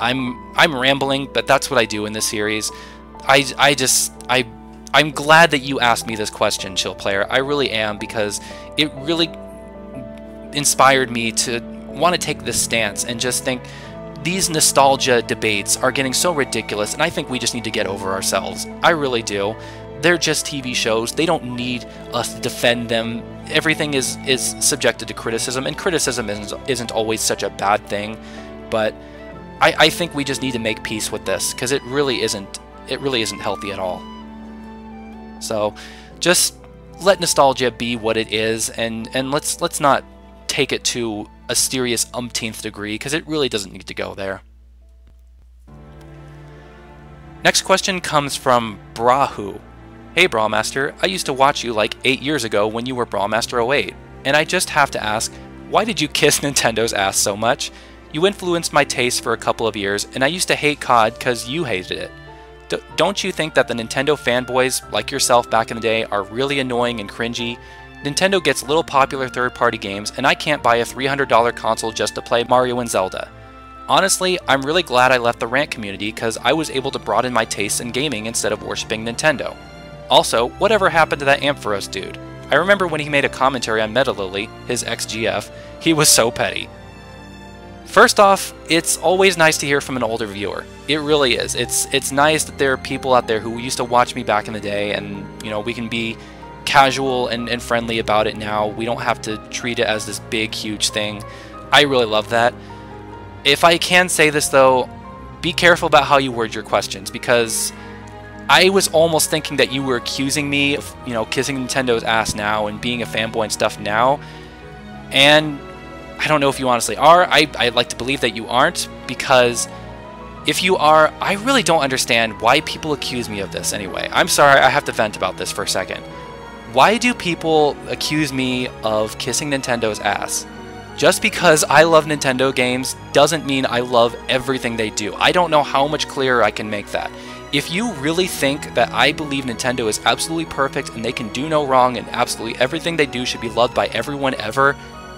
I'm rambling, but that's what I do in this series. I'm glad that you asked me this question, Chill Player. I really am, because it really inspired me to want to take this stance and just think these nostalgia debates are getting so ridiculous, and I think we just need to get over ourselves. I really do. They're just TV shows. They don't need us to defend them. Everything is subjected to criticism, and criticism isn't always such a bad thing, but I think we just need to make peace with this, because it really isn't healthy at all. So just let nostalgia be what it is, and let's not take it to a serious umpteenth degree, because it really doesn't need to go there. Next question comes from Brahu. Hey Brawlmaster, I used to watch you like 8 years ago when you were Brawlmaster 08, and I just have to ask, why did you kiss Nintendo's ass so much? You influenced my taste for a couple of years, and I used to hate COD because you hated it. Don't you think that the Nintendo fanboys, like yourself back in the day, are really annoying and cringy? Nintendo gets little popular third-party games, and I can't buy a $300 console just to play Mario and Zelda. Honestly, I'm really glad I left the rant community, because I was able to broaden my tastes in gaming instead of worshipping Nintendo. Also, whatever happened to that Ampharos dude? I remember when he made a commentary on MetaLily, his ex-GF, he was so petty. First off, it's always nice to hear from an older viewer. It really is. It's nice that there are people out there who used to watch me back in the day, and, you know, we can be casual and friendly about it now. We don't have to treat it as this big, huge thing. I really love that. If I can say this, though, be careful about how you word your questions, because I was almost thinking that you were accusing me of, you know, kissing Nintendo's ass now and being a fanboy and stuff now. And I don't know if you honestly are. I'd like to believe that you aren't, because if you are, I really don't understand why people accuse me of this anyway. I'm sorry, I have to vent about this for a second. Why do people accuse me of kissing Nintendo's ass? Just because I love Nintendo games doesn't mean I love everything they do. I don't know how much clearer I can make that. If you really think that I believe Nintendo is absolutely perfect and they can do no wrong and absolutely everything they do should be loved by everyone ever,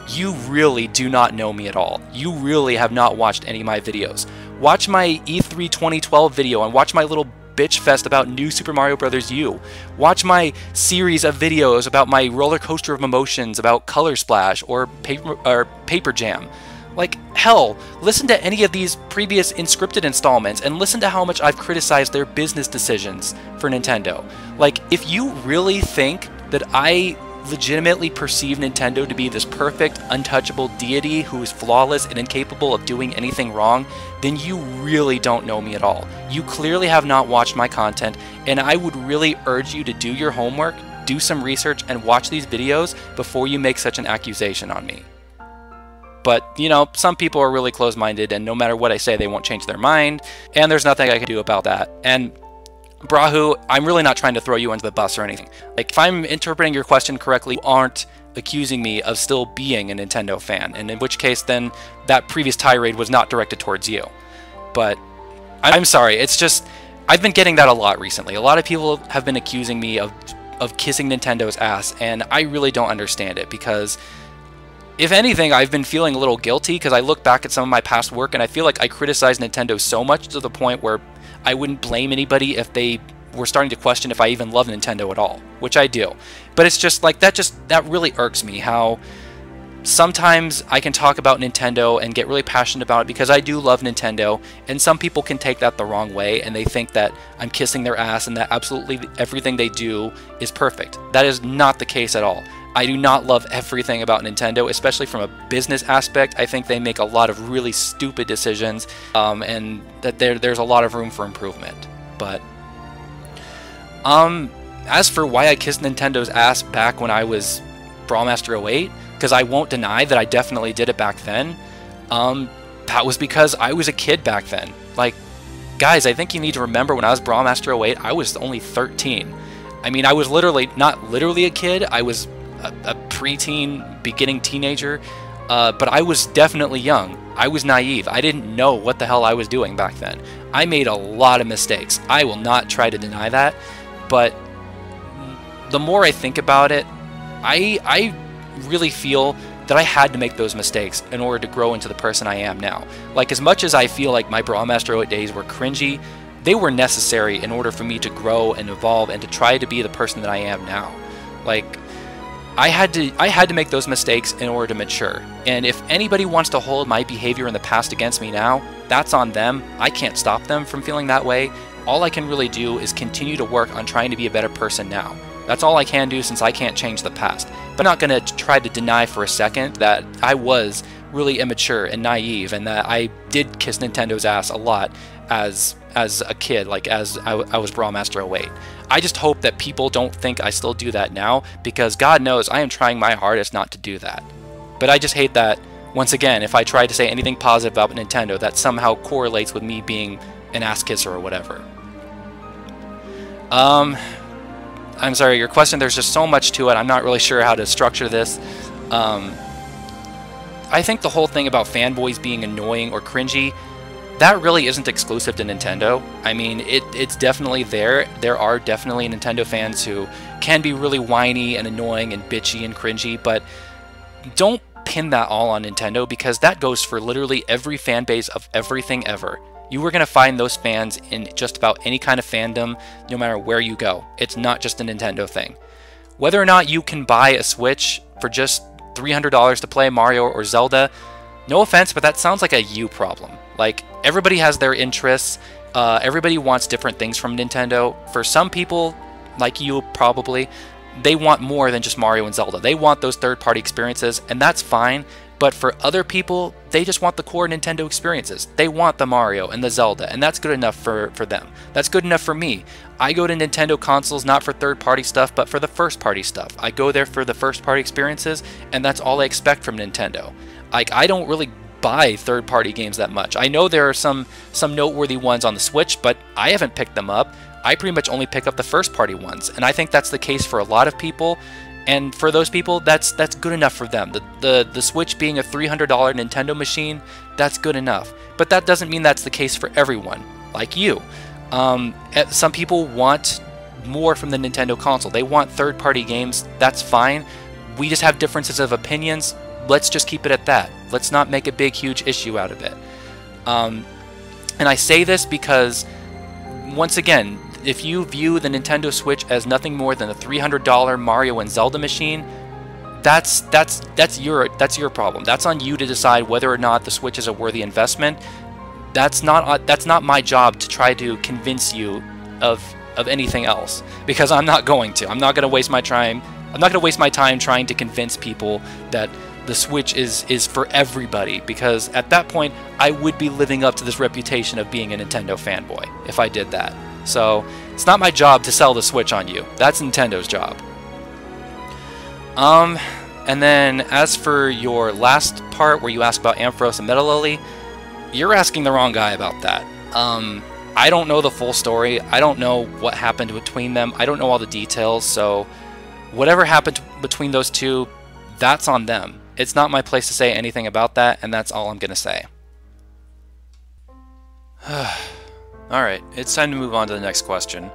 you really do not know me at all. You really have not watched any of my videos. Watch my E3 2012 video and watch my little bitch fest about New Super Mario Bros. U. Watch my series of videos about my roller coaster of emotions about Color Splash or Paper Jam. Like, hell, listen to any of these previous Unscripted installments and listen to how much I've criticized their business decisions for Nintendo. Like, if you really think that I legitimately perceive Nintendo to be this perfect, untouchable deity who is flawless and incapable of doing anything wrong, then you really don't know me at all. You clearly have not watched my content, and I would really urge you to do your homework, do some research, and watch these videos before you make such an accusation on me. But, you know, some people are really close-minded, and no matter what I say, they won't change their mind, and there's nothing I can do about that. And Brahu, I'm really not trying to throw you under the bus or anything. Like, if I'm interpreting your question correctly, you aren't accusing me of still being a Nintendo fan, and in which case, then that previous tirade was not directed towards you. But I'm sorry, it's just, I've been getting that a lot recently. A lot of people have been accusing me of kissing Nintendo's ass, and I really don't understand it, because if anything, I've been feeling a little guilty because I look back at some of my past work and I feel like I criticized Nintendo so much to the point where I wouldn't blame anybody if they were starting to question if I even love Nintendo at all, which I do. But it's just like, that really irks me how sometimes I can talk about Nintendo and get really passionate about it because I do love Nintendo, and some people can take that the wrong way and they think that I'm kissing their ass and that absolutely everything they do is perfect. That is not the case at all. I do not love everything about Nintendo, especially from a business aspect. I think they make a lot of really stupid decisions, and that there's a lot of room for improvement. But as for why I kissed Nintendo's ass back when I was Brawlmaster 08, because I won't deny that I definitely did it back then, that was because I was a kid back then. Like, guys, I think you need to remember when I was Brawlmaster 08, I was only 13. I mean, I was not literally a kid, I was a preteen, beginning teenager, but I was definitely young. I was naive. I didn't know what the hell I was doing back then. I made a lot of mistakes. I will not try to deny that, but the more I think about it, I really feel that I had to make those mistakes in order to grow into the person I am now. Like, as much as I feel like my Brawlmaster 08 days were cringy, they were necessary in order for me to grow and evolve and to try to be the person that I am now. Like, I had to make those mistakes in order to mature. And if anybody wants to hold my behavior in the past against me now, that's on them. I can't stop them from feeling that way. All I can really do is continue to work on trying to be a better person now. That's all I can do, since I can't change the past. But I'm not going to try to deny for a second that I was really immature and naive, and that I did kiss Nintendo's ass a lot as a kid, like as I was Brawlmaster 08. I just hope that people don't think I still do that now, because God knows I am trying my hardest not to do that. But I just hate that, once again, if I try to say anything positive about Nintendo, that somehow correlates with me being an ass kisser or whatever. I'm sorry, your question, there's just so much to it, I'm not really sure how to structure this. I think the whole thing about fanboys being annoying or cringy, that really isn't exclusive to Nintendo. I mean, it's definitely there. There are definitely Nintendo fans who can be really whiny and annoying and bitchy and cringy, but don't pin that all on Nintendo, because that goes for literally every fan base of everything ever. You are going to find those fans in just about any kind of fandom, no matter where you go. It's not just a Nintendo thing. Whether or not you can buy a Switch for just $300 to play Mario or Zelda, no offense, but that sounds like a you problem. Like, everybody has their interests, everybody wants different things from Nintendo. For some people, like you probably, they want more than just Mario and Zelda. They want those third-party experiences, and that's fine. But for other people, they just want the core Nintendo experiences. They want the Mario and the Zelda, and that's good enough for them. That's good enough for me. I go to Nintendo consoles not for third-party stuff, but for the first-party stuff. I go there for the first-party experiences, and that's all I expect from Nintendo. Like, I don't really buy third-party games that much. I know there are some noteworthy ones on the Switch, but I haven't picked them up. I pretty much only pick up the first-party ones, and I think that's the case for a lot of people. And for those people, that's good enough for them. The Switch being a $300 Nintendo machine, that's good enough. But that doesn't mean that's the case for everyone, like you. Some people want more from the Nintendo console. They want third-party games. That's fine. We just have differences of opinions. Let's just keep it at that. Let's not make a big, huge issue out of it. And I say this because, once again, if you view the Nintendo Switch as nothing more than a $300 Mario and Zelda machine, that's your problem. That's on you to decide whether or not the Switch is a worthy investment. That's not my job to try to convince you of anything else, because I'm not going to. I'm not going to waste my time. I'm not going to waste my time trying to convince people that the Switch is for everybody, because at that point I would be living up to this reputation of being a Nintendo fanboy if I did that. So it's not my job to sell the Switch on you. That's Nintendo's job. And then as for your last part where you asked about Ampharos and Metalily, you're asking the wrong guy about that. I don't know the full story. I don't know what happened between them. I don't know all the details, so whatever happened between those two, that's on them. It's not my place to say anything about that, and that's all I'm going to say. Alright, it's time to move on to the next question.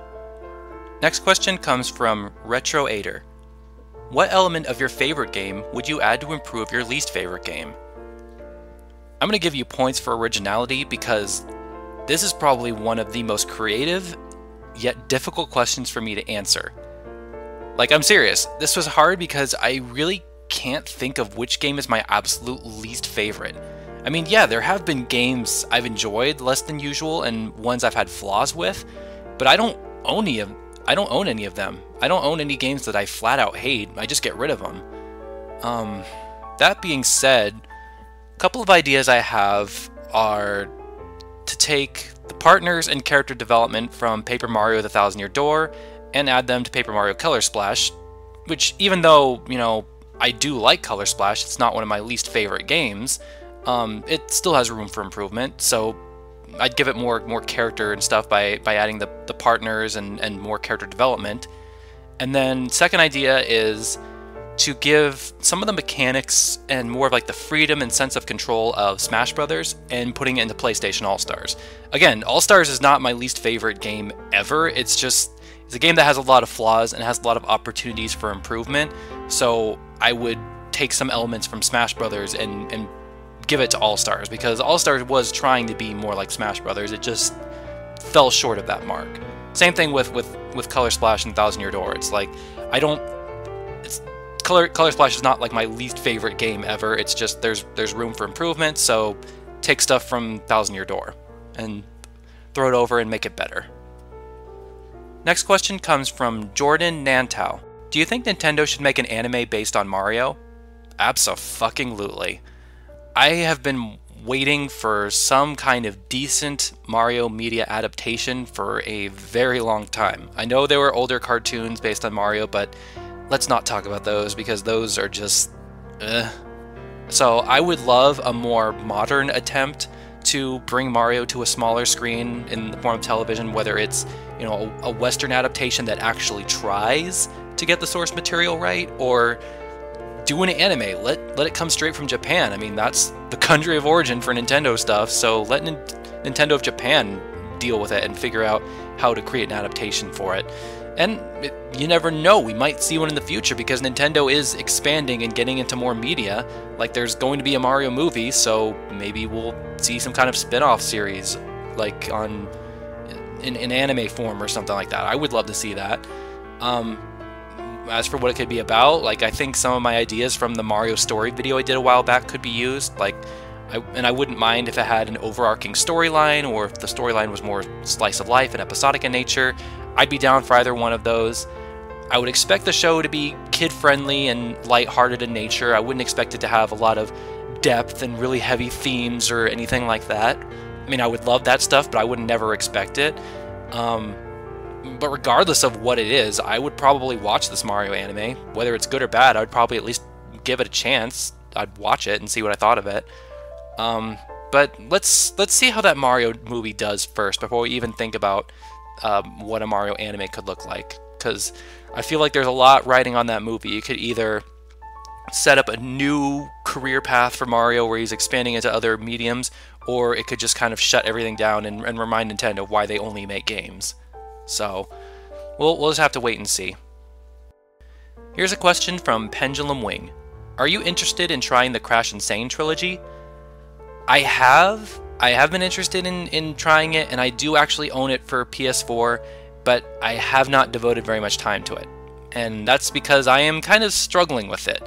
Next question comes from Retro8er. What element of your favorite game would you add to improve your least favorite game? I'm going to give you points for originality because this is probably one of the most creative yet difficult questions for me to answer. Like, I'm serious. This was hard because I really can't think of which game is my absolute least favorite. I mean, yeah, there have been games I've enjoyed less than usual and ones I've had flaws with, but I don't own any of them. I don't own any games that I flat out hate. I just get rid of them. That being said, a couple of ideas I have are to take the partners and character development from Paper Mario: The Thousand Year Door and add them to Paper Mario Color Splash, which, even though, you know, I do like Color Splash, it's not one of my least favorite games, it still has room for improvement, so I'd give it more character and stuff by adding the partners and more character development. And then second idea is to give some of the mechanics and more of like the freedom and sense of control of Smash Brothers and putting it into PlayStation All-Stars. Again, All-Stars is not my least favorite game ever. It's a game that has a lot of flaws and has a lot of opportunities for improvement. So I would take some elements from Smash Brothers and give it to All-Stars, because All-Stars was trying to be more like Smash Brothers. It just fell short of that mark. Same thing with Color Splash and Thousand Year Door. It's like, Color Splash is not like my least favorite game ever. It's just there's room for improvement, so take stuff from Thousand Year Door and throw it over and make it better. Next question comes from Jordan Nantow. Do you think Nintendo should make an anime based on Mario? Abso-fucking-lutely. I have been waiting for some kind of decent Mario media adaptation for a very long time. I know there were older cartoons based on Mario, but let's not talk about those because those are just So I would love a more modern attempt to bring Mario to a smaller screen in the form of television, whether it's, you know, a Western adaptation that actually tries to get the source material right, or do an anime. Let it come straight from Japan. I mean, that's the country of origin for Nintendo stuff, so let Nintendo of Japan deal with it and figure out how to create an adaptation for it. And you never know, we might see one in the future because Nintendo is expanding and getting into more media. Like, there's going to be a Mario movie, so maybe we'll see some kind of spin-off series, like in anime form or something like that. I would love to see that. As for what it could be about, like, I think some of my ideas from the Mario story video I did a while back could be used. Like, I wouldn't mind if it had an overarching storyline, or if the storyline was more slice of life and episodic in nature. I'd be down for either one of those. I would expect the show to be kid-friendly and lighthearted in nature. I wouldn't expect it to have a lot of depth and really heavy themes or anything like that. I mean, I would love that stuff, but I would never expect it. But regardless of what it is, I would probably watch this Mario anime. Whether it's good or bad, I would probably at least give it a chance. I'd watch it and see what I thought of it. But let's see how that Mario movie does first before we even think about what a Mario anime could look like, because I feel like there's a lot riding on that movie. You could either set up a new career path for Mario where he's expanding into other mediums, or it could just kind of shut everything down and remind Nintendo why they only make games. So we'll just have to wait and see. Here's a question from Pendulum Wing. Are you interested in trying the Crash Insane trilogy? I have been interested in trying it, and I do actually own it for PS4, but I have not devoted very much time to it. And that's because I am kind of struggling with it.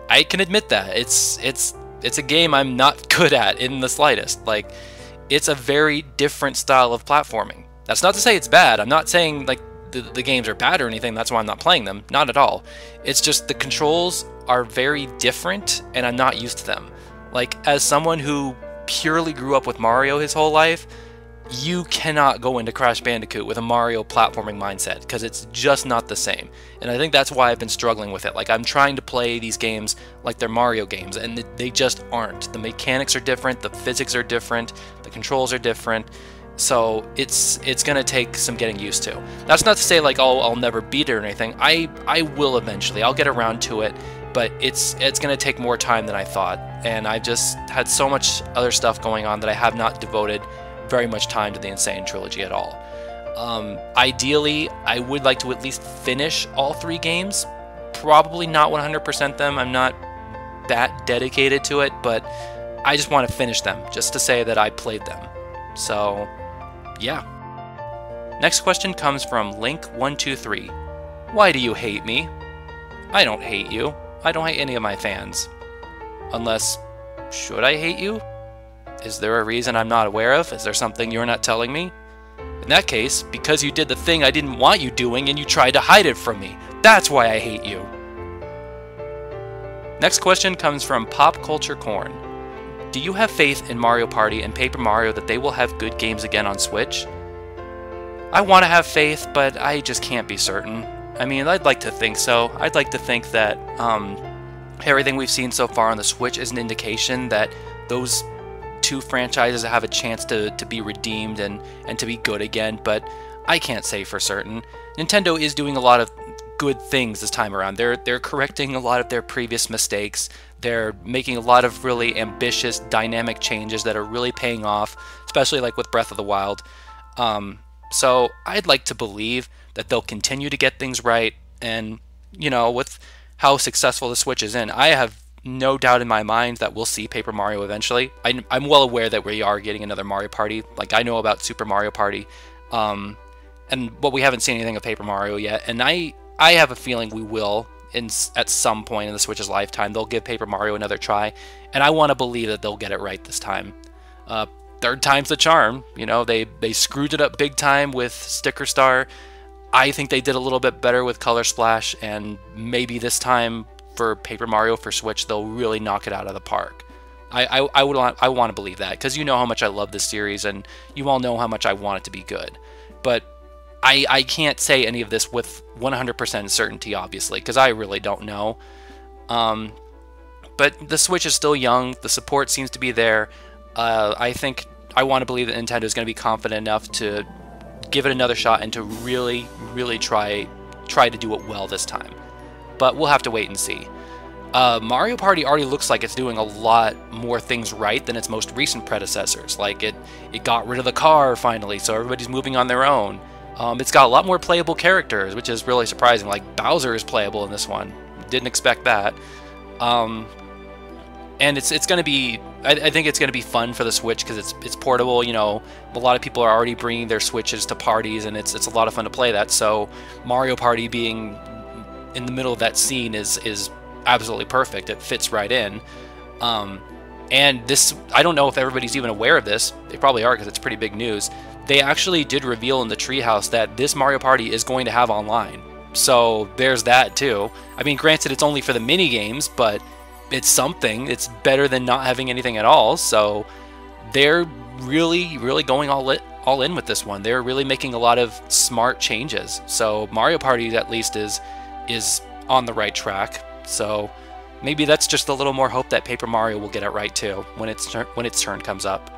I can admit that. It's a game I'm not good at in the slightest. Like, it's a very different style of platforming. That's not to say it's bad. I'm not saying like the games are bad or anything. That's why I'm not playing them. Not at all. It's just the controls are very different and I'm not used to them. Like, as someone who purely grew up with Mario his whole life, you cannot go into Crash Bandicoot with a Mario platforming mindset because it's just not the same. And I think that's why I've been struggling with it. Like, I'm trying to play these games like they're Mario games and they just aren't. The mechanics are different, the physics are different, the controls are different. So it's gonna take some getting used to. That's not to say like I'll never beat it or anything. I will eventually. I'll get around to it, but it's gonna take more time than I thought. And I've just had so much other stuff going on that I have not devoted very much time to the Insane Trilogy at all. Ideally, I would like to at least finish all 3 games. Probably not 100% them. I'm not that dedicated to it, but I just want to finish them just to say that I played them. So, yeah. Next question comes from Link123. Why do you hate me? I don't hate you. I don't hate any of my fans. Unless, should I hate you? Is there a reason I'm not aware of? Is there something you're not telling me? In that case, because you did the thing I didn't want you doing and you tried to hide it from me. That's why I hate you. Next question comes from Pop Culture Corn. Do you have faith in Mario Party and Paper Mario that they will have good games again on Switch? I want to have faith, but I just can't be certain. I mean, I'd like to think so. I'd like to think that everything we've seen so far on the Switch is an indication that those 2 franchises have a chance to be redeemed and to be good again, but I can't say for certain. Nintendo is doing a lot of good things this time around. They're correcting a lot of their previous mistakes. They're making a lot of really ambitious, dynamic changes that are really paying off, especially like with Breath of the Wild. So I'd like to believe that they'll continue to get things right, and you know, with how successful the Switch is in, I have no doubt in my mind that we'll see Paper Mario eventually. I'm well aware that we are getting another Mario Party. Like, I know about Super Mario Party, but we haven't seen anything of Paper Mario yet, and I have a feeling we will at some point in the Switch's lifetime. They'll give Paper Mario another try, and I want to believe that they'll get it right this time. Third time's the charm. You know, they screwed it up big time with Sticker Star. I think they did a little bit better with Color Splash, and maybe this time for Paper Mario for Switch, they'll really knock it out of the park. I want to believe that, because you know how much I love this series, and you all know how much I want it to be good. But I can't say any of this with 100% certainty, obviously, because I really don't know. But the Switch is still young. The support seems to be there. I want to believe that Nintendo is going to be confident enough to give it another shot and to really, really try to do it well this time. But we'll have to wait and see. Mario Party already looks like it's doing a lot more things right than its most recent predecessors. Like, it got rid of the car finally, so everybody's moving on their own. It's got a lot more playable characters, which is really surprising. Like, Bowser is playable in this one. Didn't expect that. And it's going to be, I think it's going to be fun for the Switch because it's portable. You know, a lot of people are already bringing their Switches to parties, and it's a lot of fun to play that. So Mario Party being in the middle of that scene is absolutely perfect. It fits right in. And this, I don't know if everybody's even aware of this. They probably are because it's pretty big news. They actually did reveal in the Treehouse that this Mario Party is going to have online. So there's that too. I mean, granted, it's only for the mini games, but it's something. It's better than not having anything at all. So they're really, really going all in with this one. They're really making a lot of smart changes. So Mario Party at least is on the right track. So maybe that's just a little more hope that Paper Mario will get it right too when its turn comes up.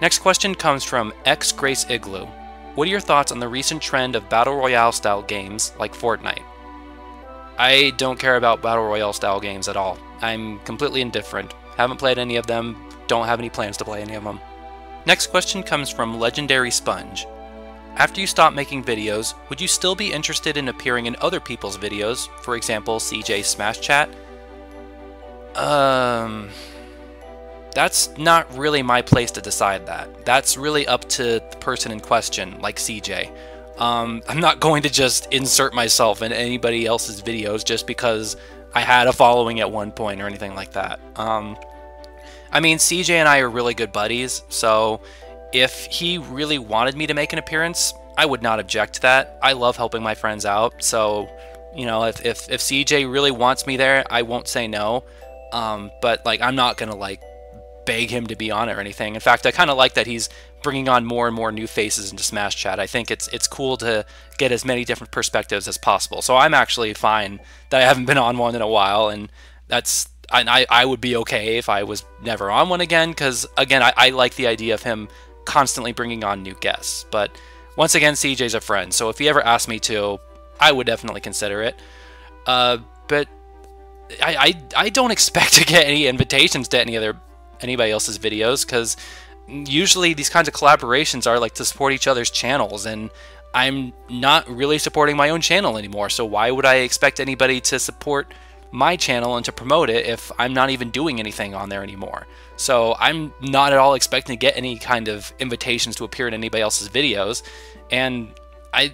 Next question comes from X Grace Igloo. What are your thoughts on the recent trend of Battle Royale style games like Fortnite? I don't care about Battle Royale style games at all. I'm completely indifferent. Haven't played any of them, don't have any plans to play any of them. Next question comes from Legendary Sponge. After you stop making videos, would you still be interested in appearing in other people's videos, for example, CJ's Smash Chat? that's not really my place to decide that. That's really up to the person in question, like CJ. I'm not going to just insert myself in anybody else's videos just because I had a following at one point or anything like that. I mean, CJ and I are really good buddies, so if he really wanted me to make an appearance, I would not object to that. I love helping my friends out, so, you know, if CJ really wants me there, I won't say no. But, like, I'm not gonna, like, beg him to be on it or anything. In fact, I kind of like that he's bringing on more and more new faces into Smash Chat. I think it's cool to get as many different perspectives as possible. So I'm actually fine that I haven't been on one in a while, and I would be okay if I was never on one again, because, again, I like the idea of him constantly bringing on new guests. But once again, CJ's a friend, so if he ever asked me to, I would definitely consider it. But I don't expect to get any invitations to anybody else's videos, because usually these kinds of collaborations are like to support each other's channels, and I'm not really supporting my own channel anymore, so why would I expect anybody to support my channel and to promote it if I'm not even doing anything on there anymore? So I'm not at all expecting to get any kind of invitations to appear in anybody else's videos, and I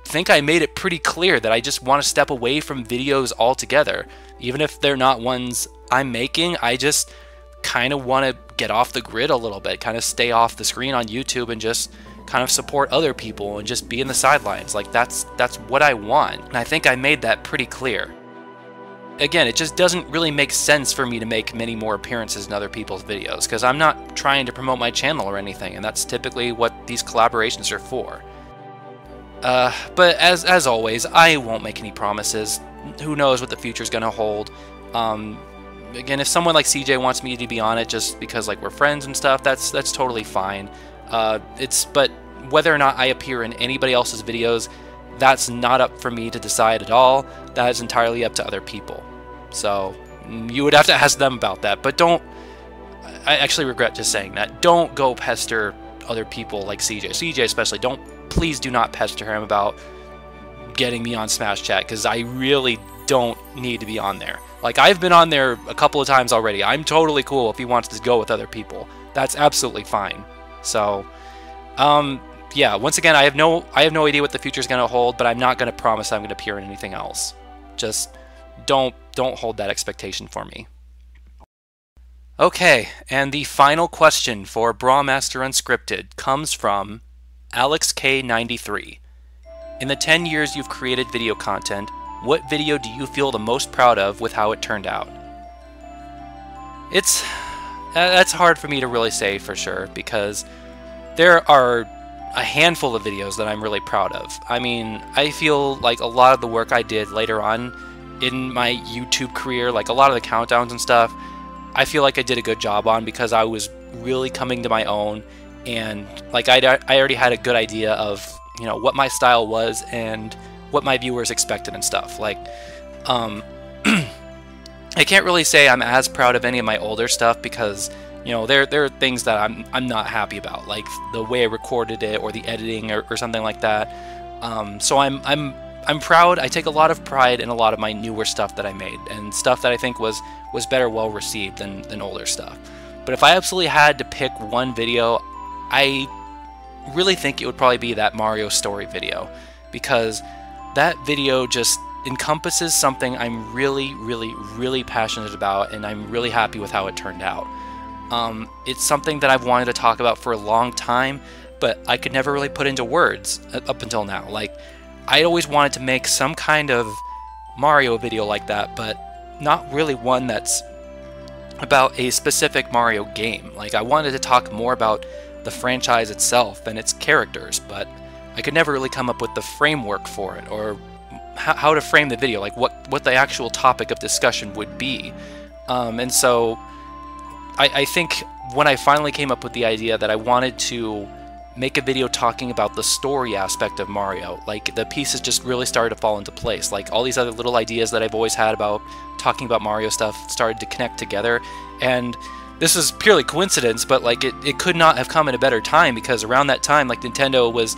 think I made it pretty clear that I just want to step away from videos altogether. Even if they're not ones I'm making, I just kind of want to get off the grid a little bit, kind of stay off the screen on YouTube and just kind of support other people and just be in the sidelines. Like, that's what I want, and I think I made that pretty clear. Again, it just doesn't really make sense for me to make many more appearances in other people's videos, because I'm not trying to promote my channel or anything, and that's typically what these collaborations are for. But as always, I won't make any promises. Who knows what the future's gonna hold. Again, if someone like CJ wants me to be on it just because, like, we're friends and stuff, that's totally fine. But whether or not I appear in anybody else's videos, that's not up for me to decide at all. That is entirely up to other people. So you would have to ask them about that. But don't, I actually regret just saying that, don't go pester other people like CJ. CJ especially, please do not pester him about getting me on Smash Chat, because I really don't need to be on there. Like, I've been on there a couple of times already. I'm totally cool if he wants to go with other people. That's absolutely fine. So, yeah, once again, I have no idea what the future's gonna hold, but I'm not gonna promise I'm gonna appear in anything else. Just don't hold that expectation for me. Okay, and the final question for Brawlmaster Unscripted comes from Alex K93. In the 10 years you've created video content, what video do you feel the most proud of with how it turned out? That's hard for me to really say for sure, because there are a handful of videos that I'm really proud of. I mean, I feel like a lot of the work I did later on in my YouTube career, like a lot of the countdowns and stuff, I feel like I did a good job on, because I was really coming to my own, and like I already had a good idea of, you know, what my style was and what my viewers expected and stuff. Like, I can't really say I'm as proud of any of my older stuff, because, you know, there are things that I'm not happy about, like the way I recorded it or the editing or something like that. So I'm proud. I take a lot of pride in a lot of my newer stuff that I made, and stuff that I think was better well received than older stuff. But if I absolutely had to pick one video, I really think it would probably be that Mario story video, because that video just encompasses something I'm really passionate about, and I'm really happy with how it turned out. It's something that I've wanted to talk about for a long time, but I could never really put into words up until now. Like, I always wanted to make some kind of Mario video like that, but not really one that's about a specific Mario game. Like, I wanted to talk more about the franchise itself and its characters, but I could never really come up with the framework for it, or how to frame the video, like what the actual topic of discussion would be. And so I think when I finally came up with the idea that I wanted to make a video talking about the story aspect of Mario, like, the pieces just really started to fall into place. Like, all these other little ideas that I've always had about talking about Mario stuff started to connect together, and this is purely coincidence, but like it could not have come at a better time, because around that time, like, Nintendo was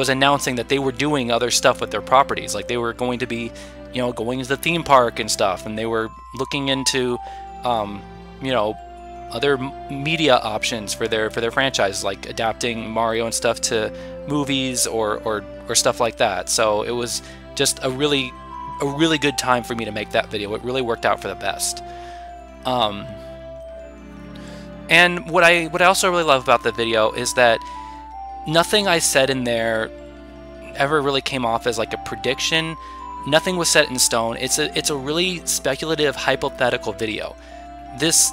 announcing that they were doing other stuff with their properties. Like, they were going to be, you know, going to the theme park and stuff, and they were looking into, you know, other media options for their franchise, like adapting Mario and stuff to movies or stuff like that. So it was just a really good time for me to make that video. It really worked out for the best. And what I also really love about the video is that nothing I said in there ever really came off as like a prediction. Nothing was set in stone. It's a really speculative, hypothetical video. This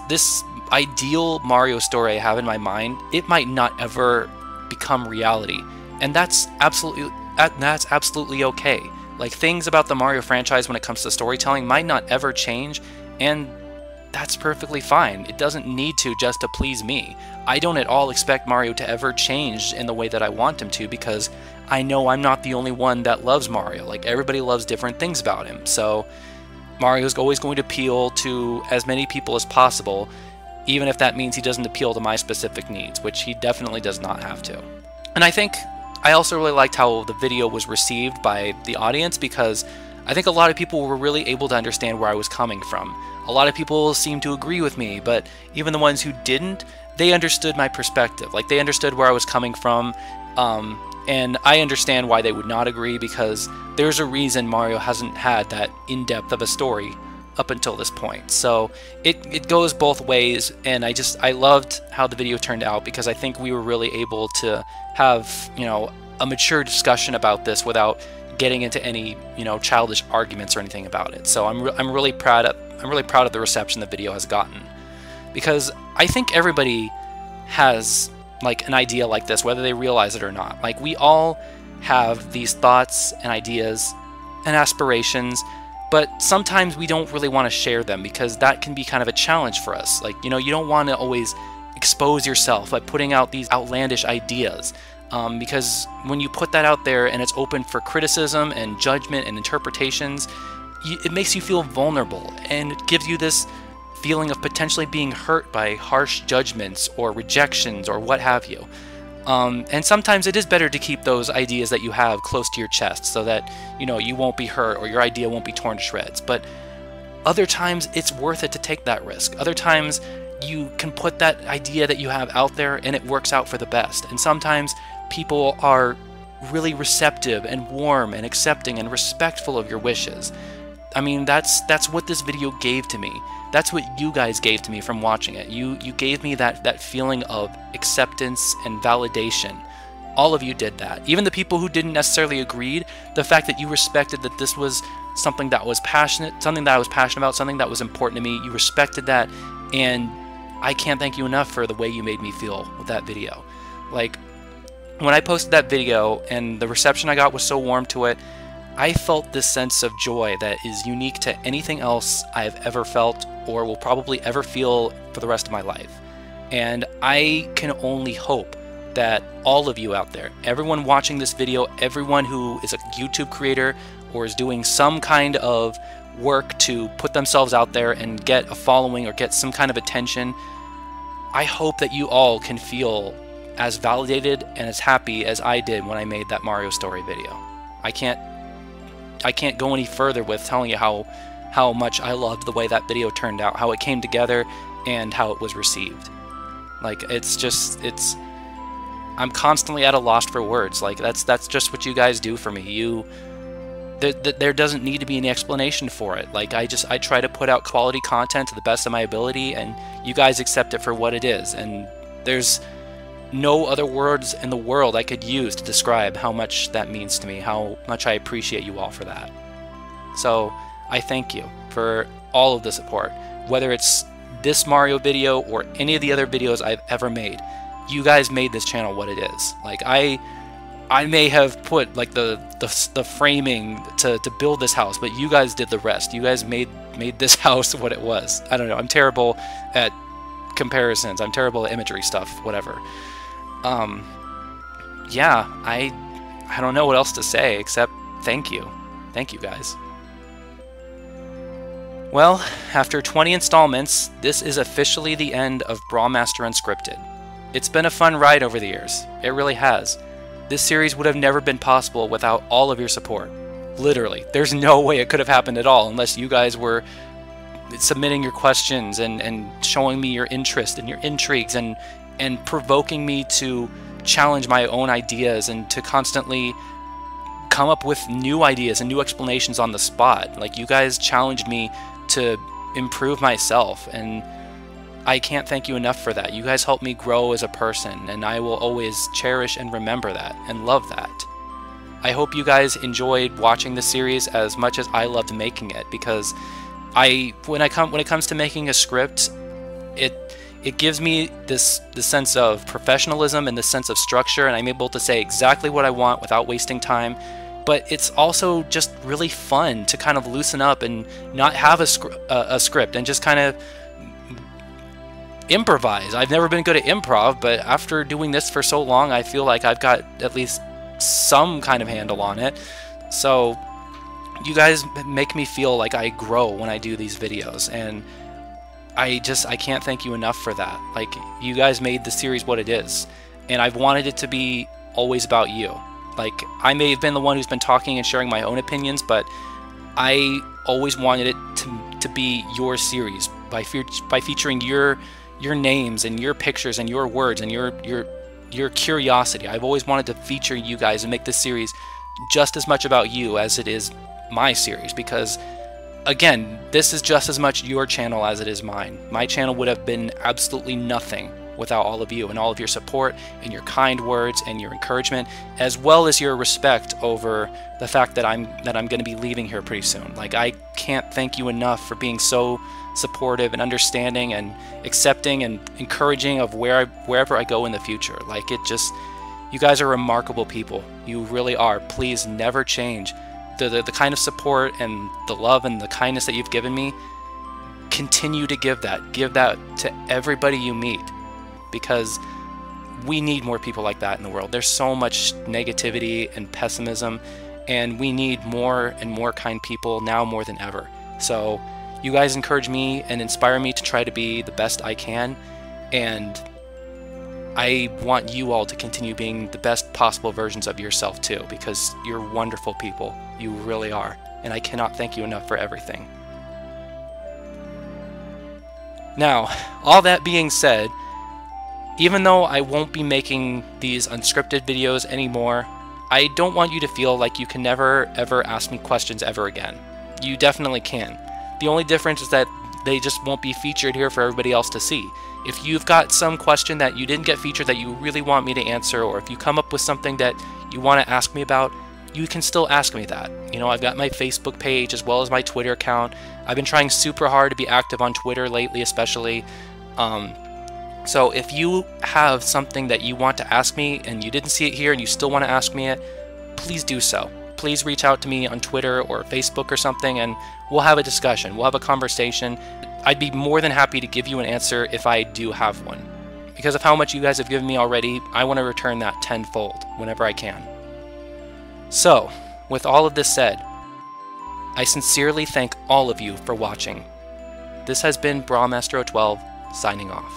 ideal Mario story I have in my mind, it might not ever become reality, and that's absolutely okay. Like, things about the Mario franchise when it comes to storytelling might not ever change, and that's perfectly fine. It doesn't need to just to please me. I don't at all expect Mario to ever change in the way that I want him to, because I know I'm not the only one that loves Mario. Like, everybody loves different things about him. So Mario's always going to appeal to as many people as possible, even if that means he doesn't appeal to my specific needs, which he definitely does not have to. And I think I also really liked how the video was received by the audience, because I think a lot of people were really able to understand where I was coming from. A lot of people seemed to agree with me, but even the ones who didn't, they understood my perspective. Like, they understood where I was coming from, and I understand why they would not agree, because there's a reason Mario hasn't had that in-depth of a story up until this point. So it goes both ways, and I loved how the video turned out, because I think we were really able to have, you know, a mature discussion about this without getting into any, you know, childish arguments or anything about it. So I'm really proud of the reception the video has gotten, because I think everybody has like an idea like this, whether they realize it or not. Like, we all have these thoughts and ideas and aspirations, but sometimes we don't really want to share them, because that can be kind of a challenge for us. Like, you know, you don't want to always expose yourself by putting out these outlandish ideas, because when you put that out there and it's open for criticism and judgment and interpretations, it makes you feel vulnerable, and it gives you this feeling of potentially being hurt by harsh judgments or rejections or what have you. And sometimes it is better to keep those ideas that you have close to your chest, so that, you know, you won't be hurt or your idea won't be torn to shreds. But other times it's worth it to take that risk. Other times you can put that idea that you have out there and it works out for the best. And sometimes people are really receptive and warm and accepting and respectful of your wishes. I mean, that's what this video gave to me. That's what you guys gave to me from watching it. You gave me that feeling of acceptance and validation. All of you did that. Even the people who didn't necessarily agree, the fact that you respected that this was something that was passionate, something that I was passionate about, something that was important to me, you respected that, and I can't thank you enough for the way you made me feel with that video. Like, when I posted that video and the reception I got was so warm to it, I felt this sense of joy that is unique to anything else I've ever felt or will probably ever feel for the rest of my life. And I can only hope that all of you out there, everyone watching this video, everyone who is a YouTube creator or is doing some kind of work to put themselves out there and get a following or get some kind of attention, I hope that you all can feel as validated and as happy as I did when I made that Mario story video. I can't go any further with telling you how much I loved the way that video turned out, how it came together, and how it was received. Like, I'm constantly at a loss for words. Like, that's just what you guys do for me. There doesn't need to be any explanation for it. Like, I try to put out quality content to the best of my ability, and you guys accept it for what it is. And there's no other words in the world I could use to describe how much that means to me, how much I appreciate you all for that. So I thank you for all of the support, whether it's this Mario video or any of the other videos I've ever made. You guys made this channel what it is. Like, I may have put like the framing to build this house, but you guys did the rest. You guys made this house what it was. I don't know, I'm terrible at comparisons, I'm terrible at imagery stuff, whatever. Yeah, I don't know what else to say except thank you. Thank you, guys. Well, after 20 installments, this is officially the end of Brawlmaster Unscripted. It's been a fun ride over the years. It really has. This series would have never been possible without all of your support. Literally, there's no way it could have happened at all unless you guys were submitting your questions and showing me your interest and your intrigues and provoking me to challenge my own ideas and to constantly come up with new ideas and new explanations on the spot. Like, you guys challenged me to improve myself, and I can't thank you enough for that. You guys helped me grow as a person, and I will always cherish and remember that and love that. I hope you guys enjoyed watching the series as much as I loved making it, because when it comes to making a script, it gives me the sense of professionalism and the sense of structure, and I'm able to say exactly what I want without wasting time. But it's also just really fun to kind of loosen up and not have a script and just kind of improvise. I've never been good at improv, but after doing this for so long, I feel like I've got at least some kind of handle on it. So you guys make me feel like I grow when I do these videos, and I can't thank you enough for that. Like, you guys made the series what it is, and I've wanted it to be always about you. Like, I may have been the one who's been talking and sharing my own opinions, but I always wanted it to be your series by featuring your names and your pictures and your words and your curiosity. I've always wanted to feature you guys and make this series just as much about you as it is my series, because again, this is just as much your channel as it is mine. My channel would have been absolutely nothing without all of you and all of your support and your kind words and your encouragement, as well as your respect over the fact that I'm going to be leaving here pretty soon. Like, I can't thank you enough for being so supportive and understanding and accepting and encouraging of wherever I go in the future. Like, you guys are remarkable people. You really are. Please never change. The kind of support and the love and the kindness that you've given me, continue to give that. Give that to everybody you meet, because we need more people like that in the world. There's so much negativity and pessimism, and we need more and more kind people now more than ever. So you guys encourage me and inspire me to try to be the best I can, and I want you all to continue being the best possible versions of yourself too, because you're wonderful people. You really are, and I cannot thank you enough for everything. Now, all that being said, even though I won't be making these unscripted videos anymore, I don't want you to feel like you can never ever ask me questions ever again. You definitely can. The only difference is that they just won't be featured here for everybody else to see. If you've got some question that you didn't get featured that you really want me to answer, or if you come up with something that you want to ask me about, you can still ask me that. You know, I've got my Facebook page as well as my Twitter account. I've been trying super hard to be active on Twitter lately, especially. So if you have something that you want to ask me and you didn't see it here and you still want to ask me it, please do so. Please reach out to me on Twitter or Facebook or something, and we'll have a discussion. We'll have a conversation. I'd be more than happy to give you an answer if I do have one. Because of how much you guys have given me already, I want to return that tenfold whenever I can. So, with all of this said, I sincerely thank all of you for watching. This has been Brawlmaster 012, signing off.